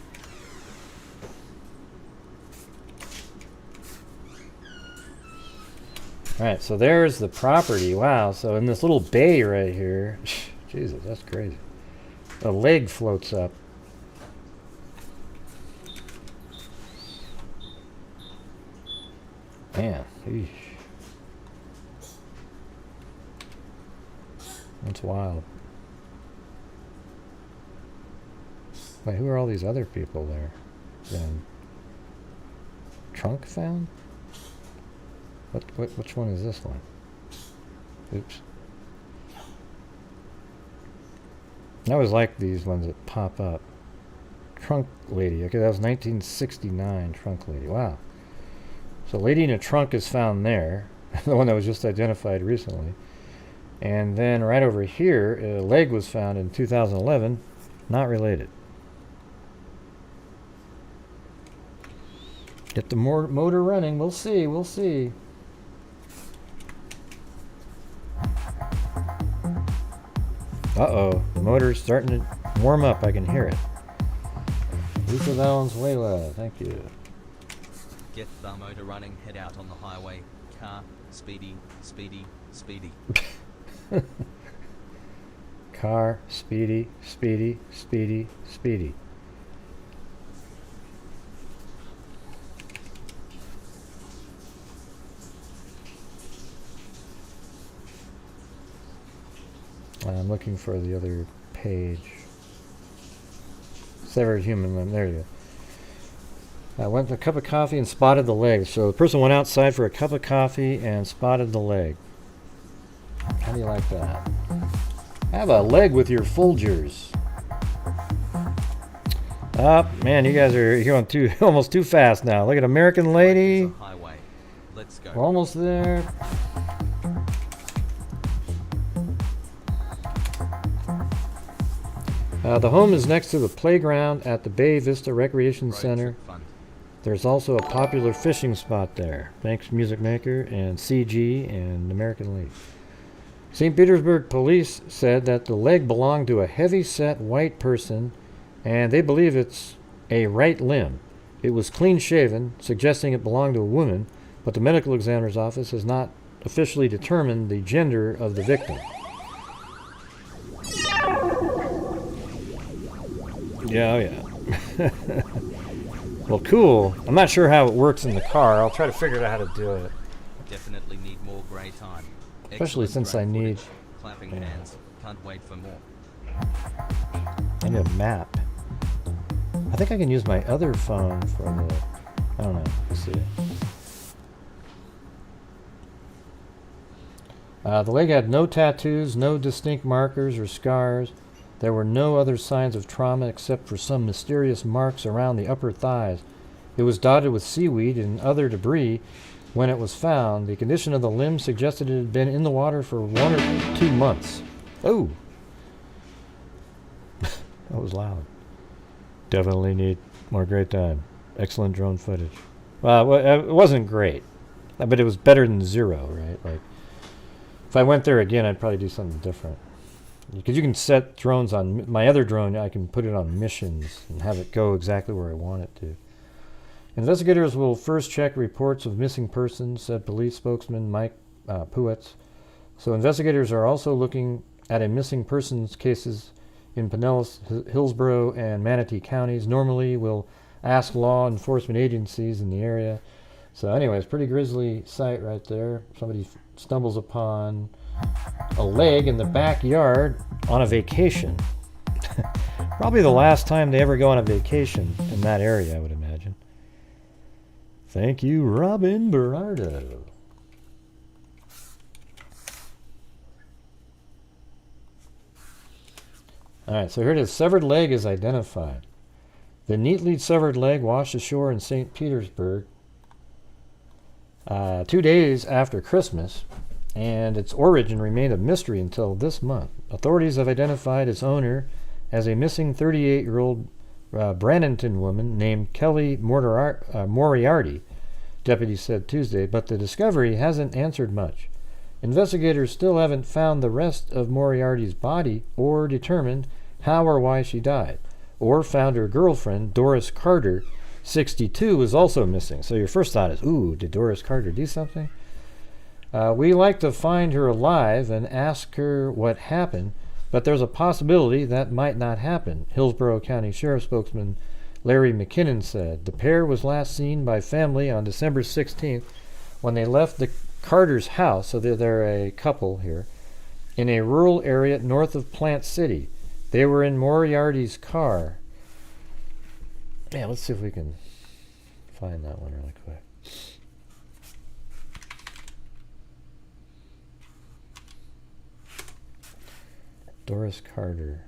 Alright, so there's the property. Wow, so in this little bay right here, Jesus, that's crazy. A leg floats up. Man, eesh. That's wild. Wait, who are all these other people there? Then trunk found? Which one is this one? Oops. I always like these ones that pop up. Trunk lady. Okay, that was 1969 trunk lady. Wow. So lady in a trunk is found there. The one that was just identified recently. And then right over here, a leg was found in 2011. Not related. Get the motor running. We'll see. We'll see. Uh-oh. The motor's starting to warm up. I can hear it. Lisa Valenzuela. Thank you. Get the motor running, head out on the highway. Car, speedy, speedy, speedy. Car, speedy, speedy, speedy, speedy. I'm looking for the other page. Severed human limb. There you go. I went for a cup of coffee and spotted the leg. So the person went outside for a cup of coffee and spotted the leg. How do you like that? Have a leg with your Folgers. Oh, man, you guys are going almost too fast now. Look at American Lady. Highway. Let's go. We're almost there. The home is next to the playground at the Bay Vista Recreation Center. There's also a popular fishing spot there. Thanks, Music Maker and CG and American League. St. Petersburg police said that the leg belonged to a heavy-set white person, and they believe it's a right limb. It was clean-shaven, suggesting it belonged to a woman, but the medical examiner's office has not officially determined the gender of the victim. Yeah, oh yeah. Well, cool. I'm not sure how it works in the car. I'll try to figure out how to do it. Definitely need more grey time. Especially Excellent since I drone need... footage. Clapping hands. Can't wait for more. I need a map. I think I can use my other phone for the... I don't know. Let's see. The leg had no tattoos, no distinct markers or scars. There were no other signs of trauma except for some mysterious marks around the upper thighs. It was dotted with seaweed and other debris when it was found. The condition of the limb suggested it had been in the water for 1 or 2 months. Oh! That was loud. Definitely need more great time. Excellent drone footage. Well, it wasn't great, but it was better than 0, right? Like, if I went there again, I'd probably do something different. Because you can set drones on my other drone, I can put it on missions and have it go exactly where I want it to. Investigators will first check reports of missing persons, said police spokesman Mike Puetz. So investigators are also looking at a missing persons cases in Pinellas, Hillsborough, and Manatee counties. Normally, we'll ask law enforcement agencies in the area. So anyways, pretty grisly sight right there. Somebody stumbles upon a leg in the backyard on a vacation. Probably the last time they ever go on a vacation in that area, I would imagine. Thank you, Robin Berardo. Alright, so here it is. Severed leg is identified. The neatly severed leg washed ashore in St. Petersburg 2 days after Christmas, and its origin remained a mystery until this month. Authorities have identified its owner as a missing 38-year-old Bradenton woman named Kelly Moriarty, deputies said Tuesday, but the discovery hasn't answered much. Investigators still haven't found the rest of Moriarty's body or determined how or why she died, or found her girlfriend, Doris Carter, 62, was also missing. So your first thought is, ooh, did Doris Carter do something? We like to find her alive and ask her what happened, but there's a possibility that might not happen, Hillsborough County Sheriff spokesman Larry McKinnon said. The pair was last seen by family on December 16th when they left the Carter's house, so they're a couple here, in a rural area north of Plant City. They were in Moriarty's car. Yeah, let's see if we can find that one really quick. Doris Carter.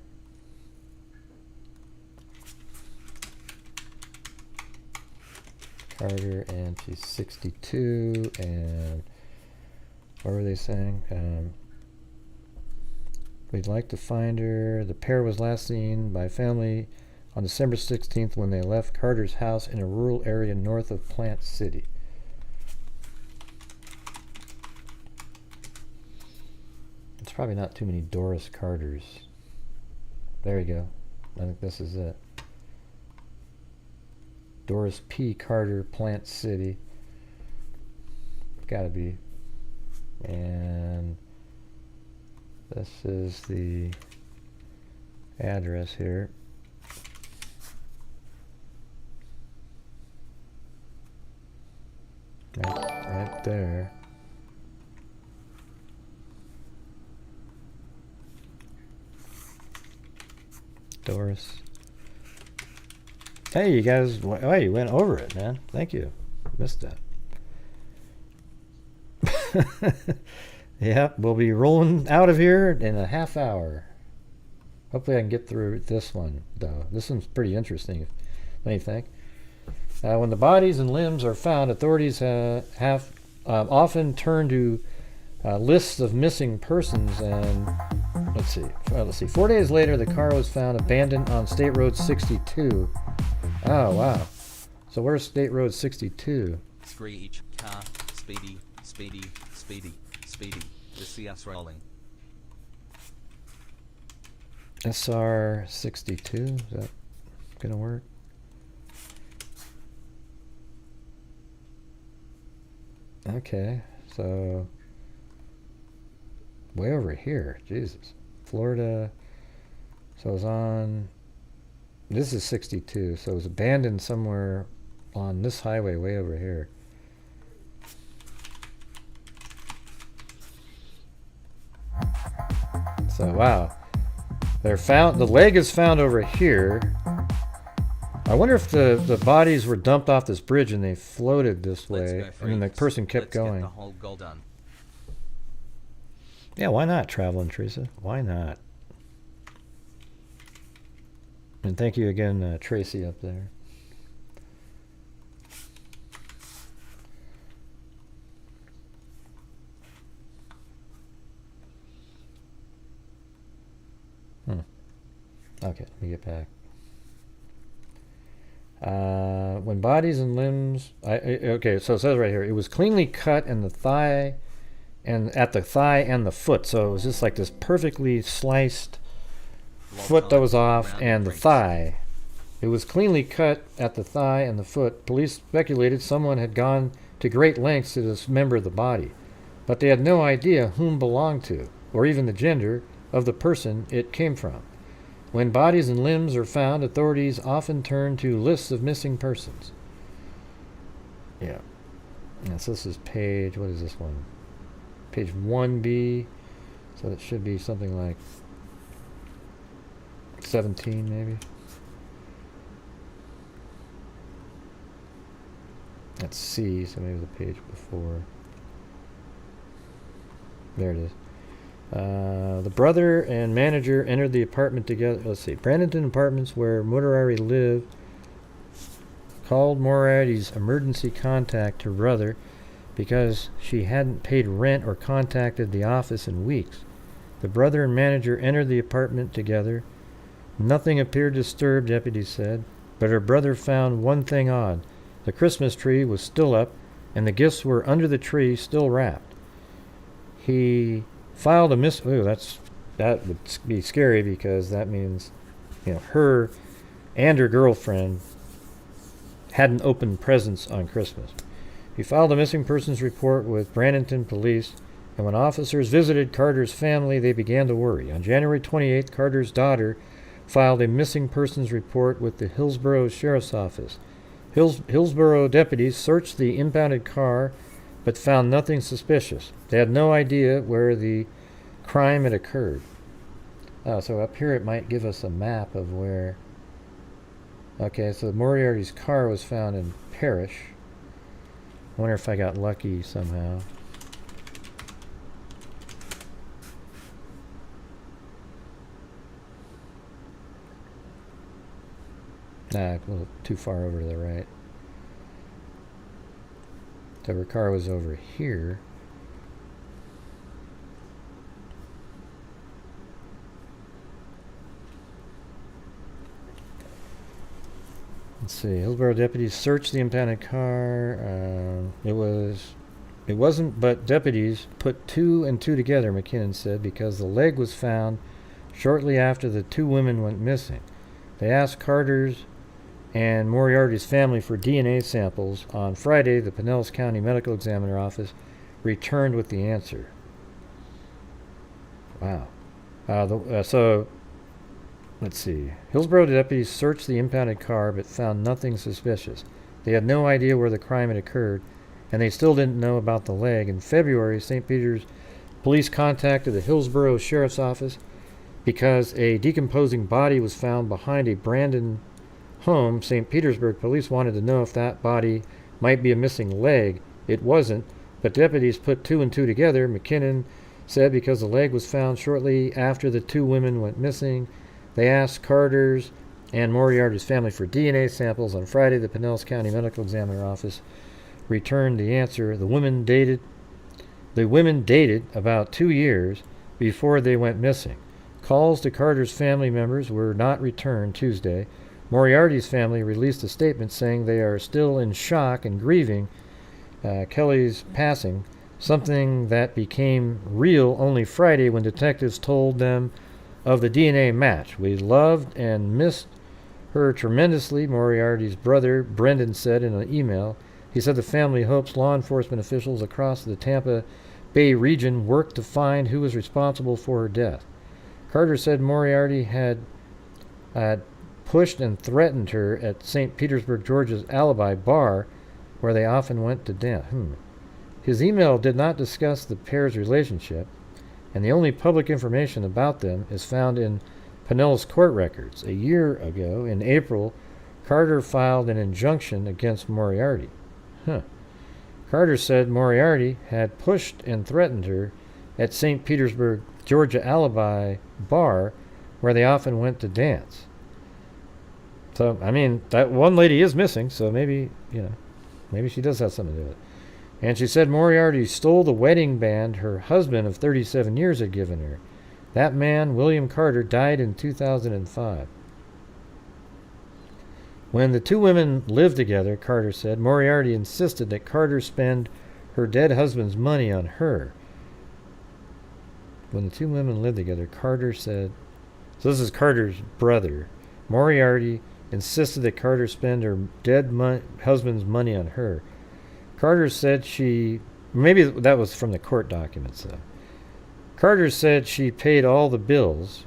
Carter, and she's 62, and what were they saying? We'd like to find her. The pair was last seen by family on December 16th when they left Carter's house in a rural area north of Plant City. It's probably not too many Doris Carters. There you go. I think this is it. Doris P. Carter, Plant City. Gotta be. And this is the address here. Right there. Doris. Hey, you guys, oh, you went over it, man. Thank you. Missed that. Yep, we'll be rolling out of here in a half hour. Hopefully I can get through this one, though. This one's pretty interesting, don't you think? When the bodies and limbs are found, authorities have often turned to lists of missing persons, and let's see. 4 days later, the car was found abandoned on State Road 62. Oh, wow. So where's State Road 62? Screech, car, speedy, speedy, speedy, speedy. You see us rolling. SR 62? Is that gonna work? Okay, so way over here, Jesus. Florida, so it was on, this is 62, so it was abandoned somewhere on this highway way over here. So wow, they're found, the leg is found over here. I wonder if the bodies were dumped off this bridge and they floated this way, and then the person kept going. Get the whole goal done. Yeah, why not, Traveling Teresa? Why not? And thank you again, Tracy, up there. Okay, let me get back. When bodies and limbs... okay, so it says right here, it was cleanly cut in the thigh, and at the thigh and the foot. So it was just like this perfectly sliced foot that was off, and the thigh. It was cleanly cut at the thigh and the foot. Police speculated someone had gone to great lengths to dismember the body, but they had no idea whom belonged to, or even the gender of the person it came from. When bodies and limbs are found, authorities often turn to lists of missing persons. Yeah. So this is page, what is this one? Page 1B. So it should be something like 17 maybe. That's C, so maybe the page before. There it is. The brother and manager entered the apartment together. Let's see. Bradenton Apartments, where Moriarty lived, called Moriarty's emergency contact her brother because she hadn't paid rent or contacted the office in weeks. The brother and manager entered the apartment together. Nothing appeared disturbed, deputies said, but her brother found one thing odd. The Christmas tree was still up, and the gifts were under the tree, still wrapped. He filed a that would be scary, because that means, her and her girlfriend hadn't opened presents on Christmas. He filed a missing persons report with Bradenton police, and when officers visited Carter's family, they began to worry. On January 28th, Carter's daughter filed a missing persons report with the Hillsborough Sheriff's Office. Hillsborough deputies searched the impounded car but found nothing suspicious. They had no idea where the crime had occurred. So up here it might give us a map of where... Okay, so Moriarty's car was found in Parrish. I wonder if I got lucky somehow. A little too far over to the right. So her car was over here. Let's see. Hillsborough deputies searched the impounded car. It wasn't, but deputies put two and two together, McKinnon said, because the leg was found shortly after the two women went missing. They asked Carter's and Moriarty's family for DNA samples. On Friday, the Pinellas County Medical Examiner Office returned with the answer. Wow. So, let's see. Hillsborough deputies searched the impounded car but found nothing suspicious. They had no idea where the crime had occurred, and they still didn't know about the leg. In February, St. Peter's police contacted the Hillsborough Sheriff's Office because a decomposing body was found behind a Brandon home. St. Petersburg police wanted to know if that body might be a missing leg. It wasn't, but deputies put two and two together, McKinnon said, because the leg was found shortly after the two women went missing. They asked Carter's and Moriarty's family for DNA samples. On Friday, the Pinellas County Medical Examiner Office returned the answer. The women dated about 2 years before they went missing. Calls to Carter's family members were not returned Tuesday. Moriarty's family released a statement saying they are still in shock and grieving Kelly's passing, something that became real only Friday when detectives told them of the DNA match. We loved and missed her tremendously, Moriarty's brother Brendan said in an email. He said the family hopes law enforcement officials across the Tampa Bay region work to find who was responsible for her death. Carter said Moriarty had pushed and threatened her at St. Petersburg, Georgia's Alibi bar, where they often went to dance. His email did not discuss the pair's relationship, and the only public information about them is found in Pinellas court records. A year ago, in April, Carter filed an injunction against Moriarty. Carter said Moriarty had pushed and threatened her at St. Petersburg, Georgia alibi bar where they often went to dance. So, I mean, that one lady is missing, so maybe, maybe she does have something to do with it. And she said Moriarty stole the wedding band her husband of 37 years had given her. That man, William Carter, died in 2005. When the two women lived together, Carter said, Moriarty insisted that Carter spend her dead husband's money on her. When the two women lived together, Carter said, so this is Carter's brother. Moriarty insisted that Carter spend her dead husband's money on her. Carter said maybe that was from the court documents though. Carter said she paid all the bills.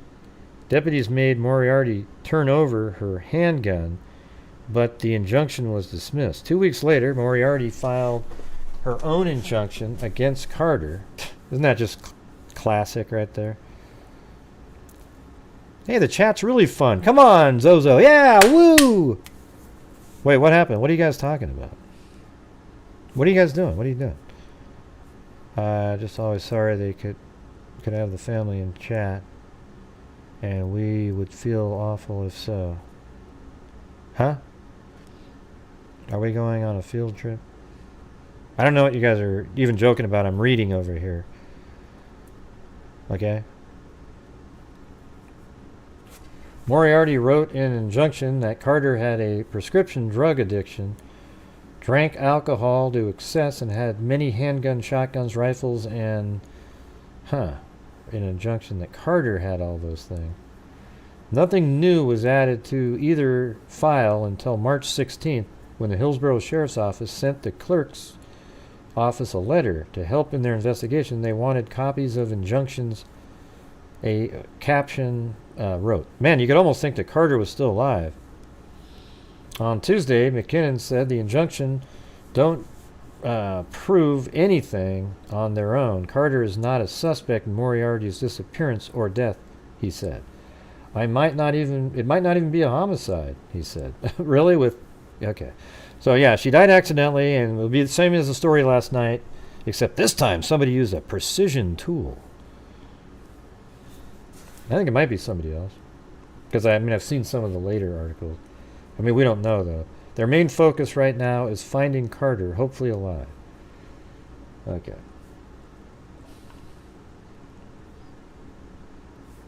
Deputies made Moriarty turn over her handgun, but the injunction was dismissed. 2 weeks later, Moriarty filed her own injunction against Carter. Isn't that just classic right there? Hey, the chat's really fun. Come on, Zozo. Yeah, woo! Wait, what happened? What are you guys talking about? What are you guys doing? What are you doing? Just always sorry they could have the family in chat. And we would feel awful if so. Huh? Are we going on a field trip? I don't know what you guys are even joking about. I'm reading over here. Okay? Moriarty wrote in an injunction that Carter had a prescription drug addiction, drank alcohol to excess, and had many handguns, shotguns, rifles, and... an injunction that Carter had all those things. Nothing new was added to either file until March 16th, when the Hillsborough Sheriff's Office sent the clerk's office a letter to help in their investigation. They wanted copies of injunctions. A caption wrote, man, you could almost think that Carter was still alive. On Tuesday, McKinnon said the injunction don't prove anything on their own. Carter is not a suspect in Moriarty's disappearance or death, he said. It might not even be a homicide, he said. Really? Okay. So yeah, she died accidentally, and it'll be the same as the story last night, except this time somebody used a precision tool. I think it might be somebody else. Because I've seen some of the later articles. We don't know though. Their main focus right now is finding Carter, hopefully alive. Okay.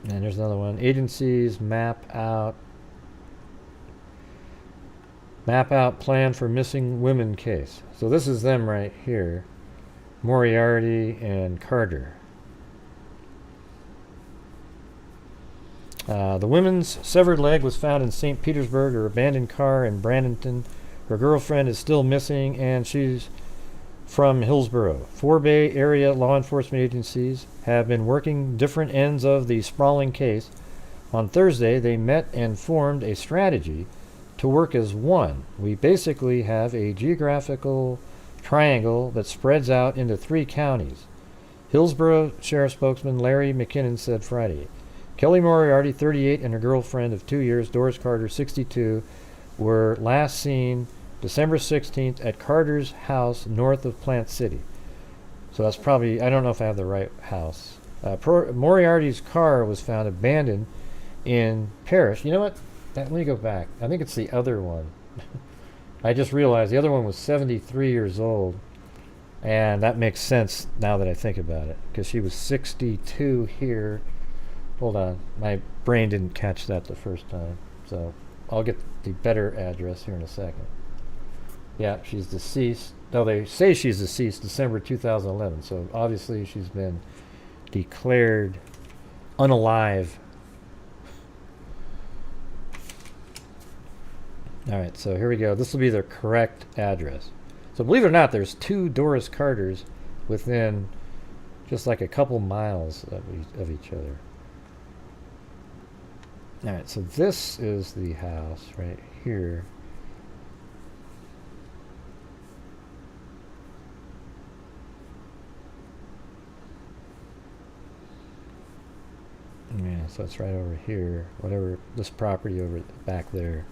And there's another one. Agencies map out plan for missing women case. So this is them right here. Moriarty and Carter. The woman's severed leg was found in St. Petersburg, her abandoned car in Bradenton. Her girlfriend is still missing, and she's from Hillsborough. 4 Bay Area law enforcement agencies have been working different ends of the sprawling case. On Thursday, they met and formed a strategy to work as one. We basically have a geographical triangle that spreads out into 3 counties. Hillsborough Sheriff spokesman Larry McKinnon said Friday. Kelly Moriarty, 38, and her girlfriend of 2 years, Doris Carter, 62, were last seen December 16th at Carter's house north of Plant City. So that's probably, I don't know if I have the right house. Moriarty's car was found abandoned in Parrish. You know what? Let me go back. I think it's the other one. I just realized the other one was 73 years old. And that makes sense now that I think about it. Because she was 62 here. Hold on. My brain didn't catch that the first time. So I'll get the better address here in a second. Yeah, she's deceased. No, they say she's deceased December 2011. So obviously she's been declared unalive. All right, so here we go. This will be the correct address. So believe it or not, there's 2 Doris Carters within just like a couple miles of each other. All right, so this is the house right here. Yeah, so it's right over here, whatever, this property over back there.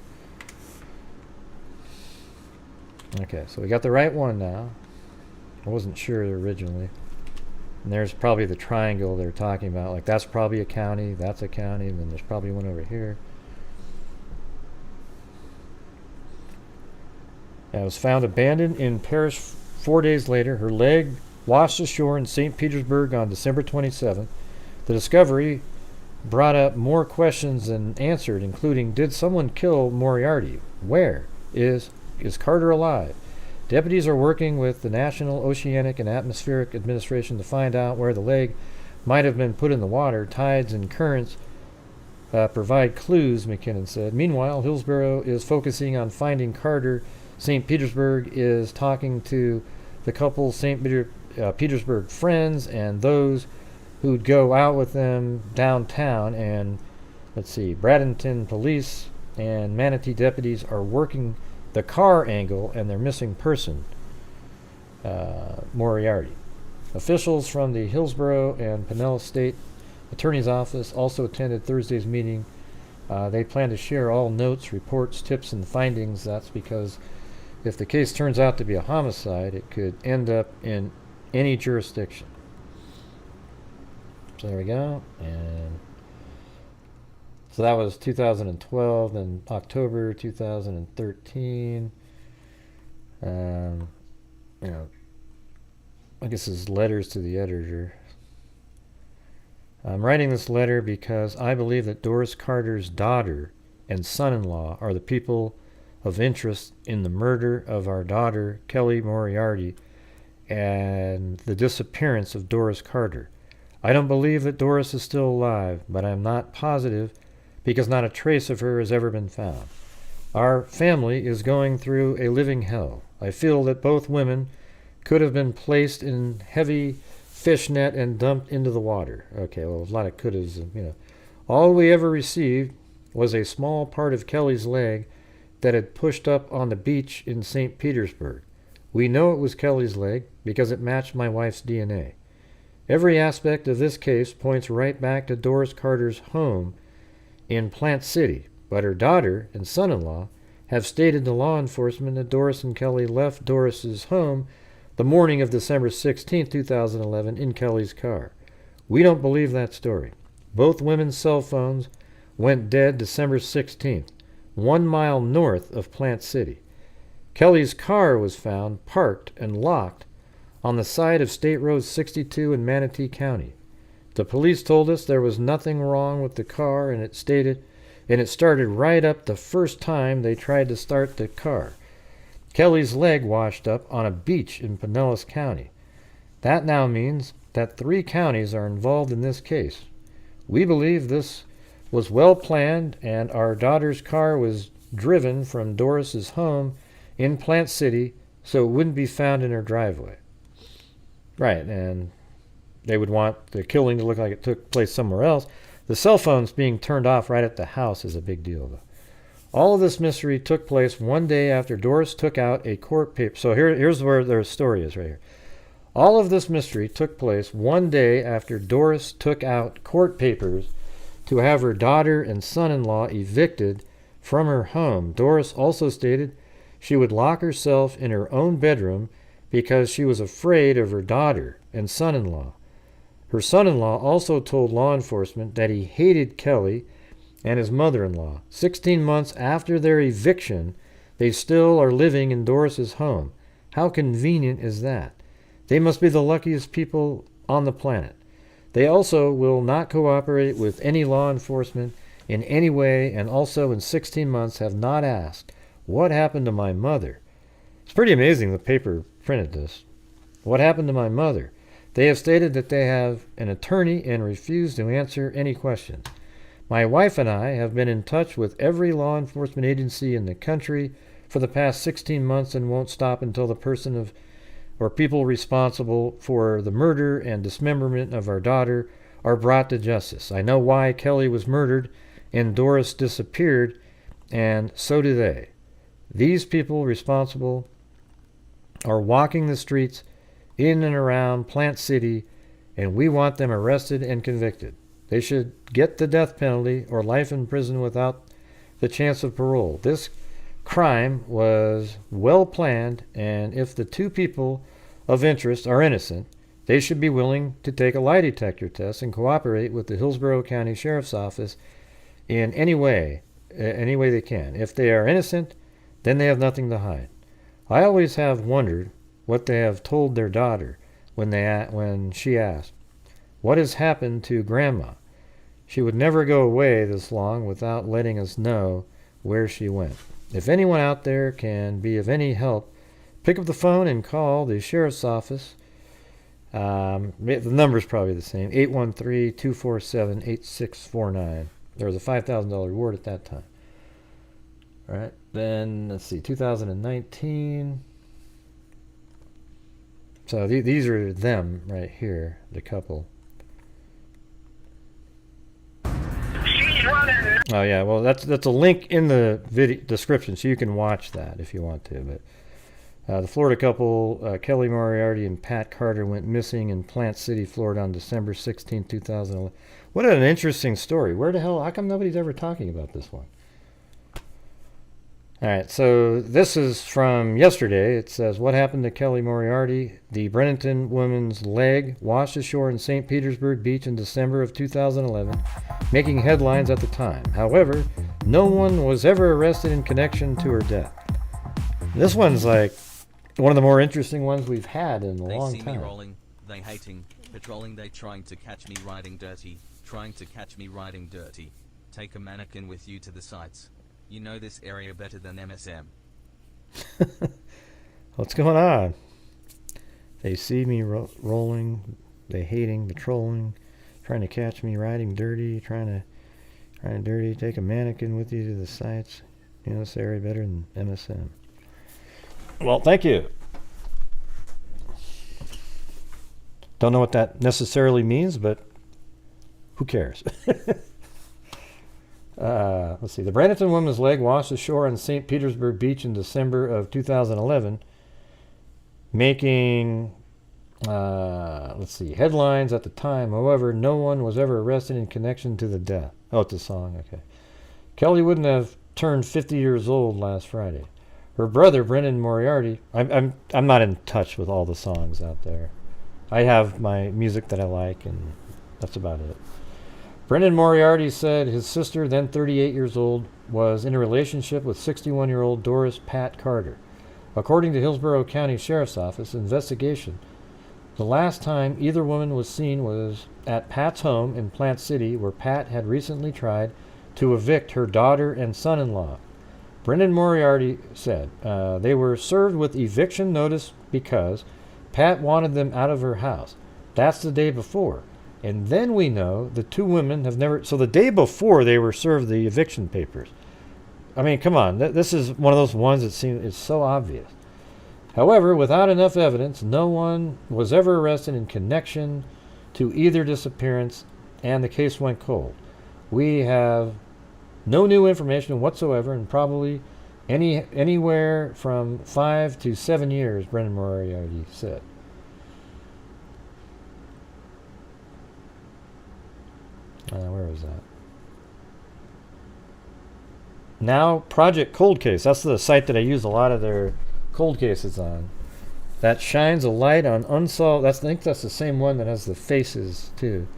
Okay, so we got the right one now. I wasn't sure originally. And there's probably the triangle they're talking about. Like, that's probably a county, that's a county, and then there's probably one over here. It was found abandoned in Paris 4 days later. Her leg washed ashore in St. Petersburg on December 27th. The discovery brought up more questions than answered, including, did someone kill Moriarty? Where? Is Carter alive? Deputies are working with the National Oceanic and Atmospheric Administration to find out where the leg might have been put in the water. Tides and currents provide clues, McKinnon said. Meanwhile, Hillsborough is focusing on finding Carter. St. Petersburg is talking to the couple's St. Petersburg friends and those who'd go out with them downtown. And let's see, Bradenton police and Manatee deputies are working the car angle and their missing person, Moriarty. Officials from the Hillsborough and Pinellas State Attorney's Office also attended Thursday's meeting. They plan to share all notes, reports, tips, and findings. That's because if the case turns out to be a homicide, it could end up in any jurisdiction. So there we go. And so that was 2012. Then October 2013. I guess it's letters to the editor. I'm writing this letter because I believe that Doris Carter's daughter and son-in-law are the people of interest in the murder of our daughter, Kelly Moriarty, and the disappearance of Doris Carter. I don't believe that Doris is still alive, but I'm not positive because not a trace of her has ever been found. Our family is going through a living hell. I feel that both women could have been placed in heavy fish net and dumped into the water. Okay, well, a lot of couldas, All we ever received was a small part of Kelly's leg that had pushed up on the beach in St. Petersburg. We know it was Kelly's leg because it matched my wife's DNA. Every aspect of this case points right back to Doris Carter's home in Plant City, but her daughter and son-in-law have stated to law enforcement that Doris and Kelly left Doris's home the morning of December 16, 2011, in Kelly's car. We don't believe that story. Both women's cell phones went dead December 16th, 1 mile north of Plant City. Kelly's car was found parked and locked on the side of State Road 62 in Manatee County. The police told us there was nothing wrong with the car, and it started right up the first time they tried to start the car. Kelly's leg washed up on a beach in Pinellas County. That now means that 3 counties are involved in this case. We believe this was well planned, and our daughter's car was driven from Doris's home in Plant City so it wouldn't be found in her driveway. Right, and they would want the killing to look like it took place somewhere else. The cell phones being turned off right at the house is a big deal, though. All of this mystery took place 1 day after Doris took out a court paper. So here's where their story is right here. All of this mystery took place 1 day after Doris took out court papers to have her daughter and son-in-law evicted from her home. Doris also stated she would lock herself in her own bedroom because she was afraid of her daughter and son-in-law. Her son-in-law also told law enforcement that he hated Kelly and his mother-in-law. 16 months after their eviction, they still are living in Doris's home. How convenient is that? They must be the luckiest people on the planet. They also will not cooperate with any law enforcement in any way, and also in 16 months have not asked, what happened to my mother? It's pretty amazing the paper printed this. What happened to my mother? They have stated that they have an attorney and refuse to answer any questions. My wife and I have been in touch with every law enforcement agency in the country for the past 16 months and won't stop until the person or people responsible for the murder and dismemberment of our daughter are brought to justice. I know why Kelly was murdered and Doris disappeared, and so do they. These people responsible are walking the streets in and around Plant City, and we want them arrested and convicted. They should get the death penalty or life in prison without the chance of parole. This crime was well planned, and if the 2 people of interest are innocent, they should be willing to take a lie detector test and cooperate with the Hillsborough County Sheriff's Office in any way they can. If they are innocent, then they have nothing to hide. I always have wondered what they have told their daughter when she asked, "What has happened to Grandma?" She would never go away this long without letting us know where she went. If anyone out there can be of any help, pick up the phone and call the Sheriff's Office. The number's probably the same, 813-247-8649. There was a $5,000 reward at that time. All right, then let's see, 2019. So these are them right here, the couple. Oh yeah, well that's a link in the video description, so you can watch that if you want to. But the Florida couple, Kelly Moriarty and Pat Carter, went missing in Plant City, Florida on December 16, 2011. What an interesting story. Where the hell, how come nobody's ever talking about this one? All right, so this is from yesterday. It says, what happened to Kelly Moriarty? The Bradenton woman's leg washed ashore in St. Petersburg Beach in December of 2011, making headlines at the time. However, no one was ever arrested in connection to her death. This one's like one of the more interesting ones we've had in a long time. They see me rolling, they hating, patrolling, they trying to catch me riding dirty, trying to catch me riding dirty. Take a mannequin with you to the sites. You know this area better than MSM. What's going on? They see me rolling, they hating, patrolling, trying to catch me riding dirty, trying dirty. Take a mannequin with you to the sites. You know this area better than MSM. Well, thank you. Don't know what that necessarily means, but who cares? Let's see. The Bradenton woman's leg washed ashore on St. Petersburg Beach in December of 2011, making, headlines at the time. However, no one was ever arrested in connection to the death. Oh, it's a song. Okay. Kelly wouldn't have turned 50 years old last Friday. Her brother, Brendan Moriarty, I'm not in touch with all the songs out there. I have my music that I like, and that's about it. Brendan Moriarty said his sister, then 38 years old, was in a relationship with 61-year-old Doris Pat Carter. According to Hillsborough County Sheriff's Office investigation, the last time either woman was seen was at Pat's home in Plant City, where Pat had recently tried to evict her daughter and son-in-law. Brendan Moriarty said they were served with eviction notice because Pat wanted them out of her house. That's the day before. And then we know the two women have never... So the day before they were served the eviction papers. I mean, come on. This is one of those ones that seems it's so obvious. However, without enough evidence, no one was ever arrested in connection to either disappearance, and the case went cold. We have no new information whatsoever, and probably anywhere from 5 to 7 years, Brendan Moriarty said. Where was that? Now, Project Cold Case. That's the site that I use a lot of their cold cases on. That shines a light on unsolved... I think that's the same one that has the faces, too.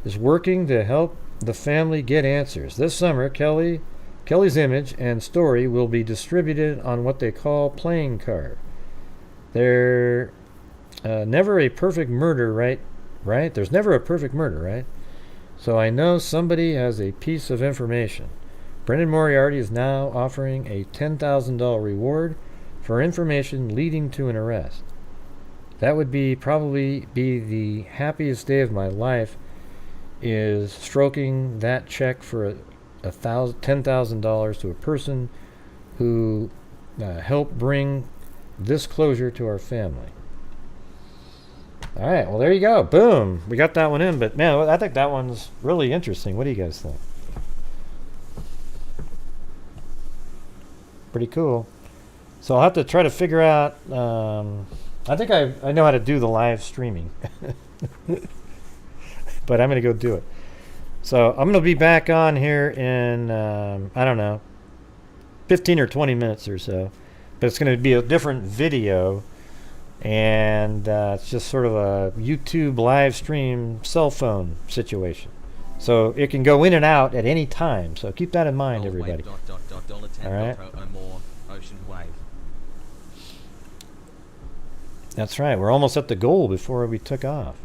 Is working to help the family get answers. This summer, Kelly's image and story will be distributed on what they call playing card. They're never a perfect murder, right? There's never a perfect murder, right? So I know somebody has a piece of information. Brendan Moriarty is now offering a $10,000 reward for information leading to an arrest. That would probably be the happiest day of my life, is stroking that check for $10,000 to a person who helped bring this closure to our family. All right, well, there you go. Boom. We got that one in, but man, I think that one's really interesting. What do you guys think? Pretty cool. So I'll have to try to figure out, I think I know how to do the live streaming, but I'm going to go do it. So I'm going to be back on here in, I don't know, 15 or 20 minutes or so, but it's going to be a different video. And it's just sort of a YouTube live stream cell phone situation. So it can go in and out at any time. So keep that in mind, everybody. All right. Ocean wave. That's right. We're almost at the goal before we took off.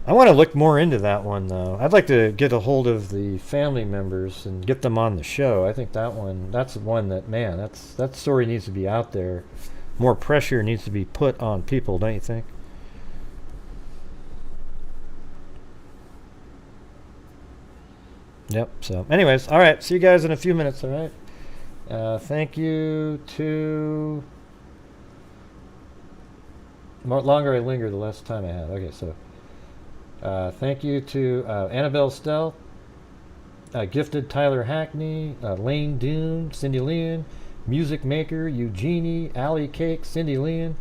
I want to look more into that one, though. I'd like to get a hold of the family members and get them on the show. I think that's the one that, man, that story needs to be out there. More pressure needs to be put on people, don't you think? Yep. So anyways, all right. See you guys in a few minutes, all right? Thank you to... The longer I linger, the less time I have. Okay, so thank you to Annabelle Stealth, Gifted Tyler Hackney, Lane Dune, Cindy Leon, Music Maker, Eugenie, Allie Cake, Cindy Leon,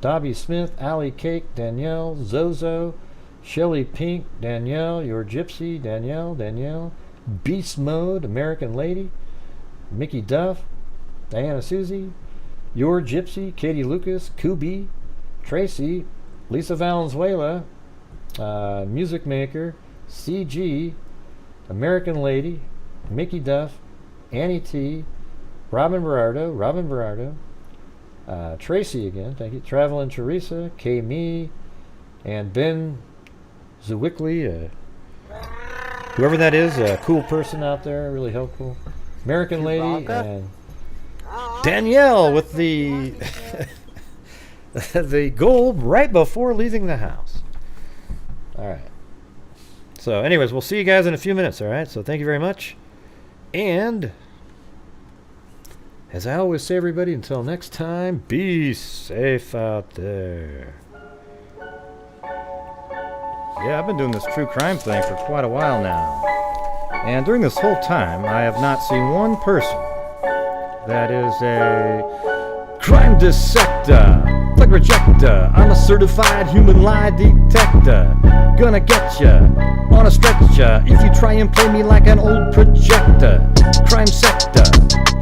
Dobby Smith, Allie Cake, Danielle, Zozo, Shelly Pink, Danielle, Your Gypsy, Danielle, Beast Mode, American Lady, Mickey Duff, Diana Susie, Your Gypsy, Katie Lucas, Kubi, Tracy, Lisa Valenzuela, Music Maker, CG, American Lady, Mickey Duff, Annie T, Robin Berardo, Tracy again, thank you, Travelin' Teresa, K. Me, and Ben Zwickly, whoever that is, a cool person out there, really helpful. American Lady, and Danielle with the the gold right before leaving the house. All right. So anyways, we'll see you guys in a few minutes, all right? So thank you very much. And as I always say, everybody, until next time, be safe out there. Yeah, I've been doing this true crime thing for quite a while now. And during this whole time, I have not seen one person that is a crime dissector, plug rejector. I'm a certified human lie detector. Gonna get ya on a stretcher if you try and play me like an old projector. Crime sector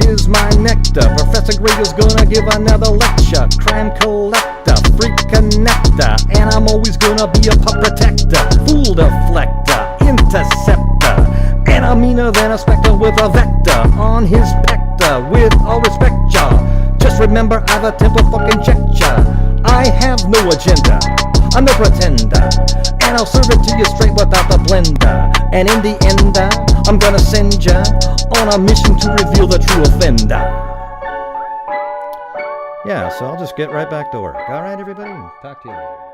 is my nectar. Professor Gregel's gonna give another lecture. Crime collector, freak connector, and I'm always gonna be a pup protector. Fool deflector, interceptor, and I'm meaner than a spectre with a vector on his pector. With all respect, y'all, just remember I've a temple fucking checked ya. I have no agenda, I'm no pretender, and I'll serve it to you straight without the blender. And in the end, I'm gonna send ya on a mission to reveal the true offender. Yeah, so I'll just get right back to work. All right, everybody, talk to you later.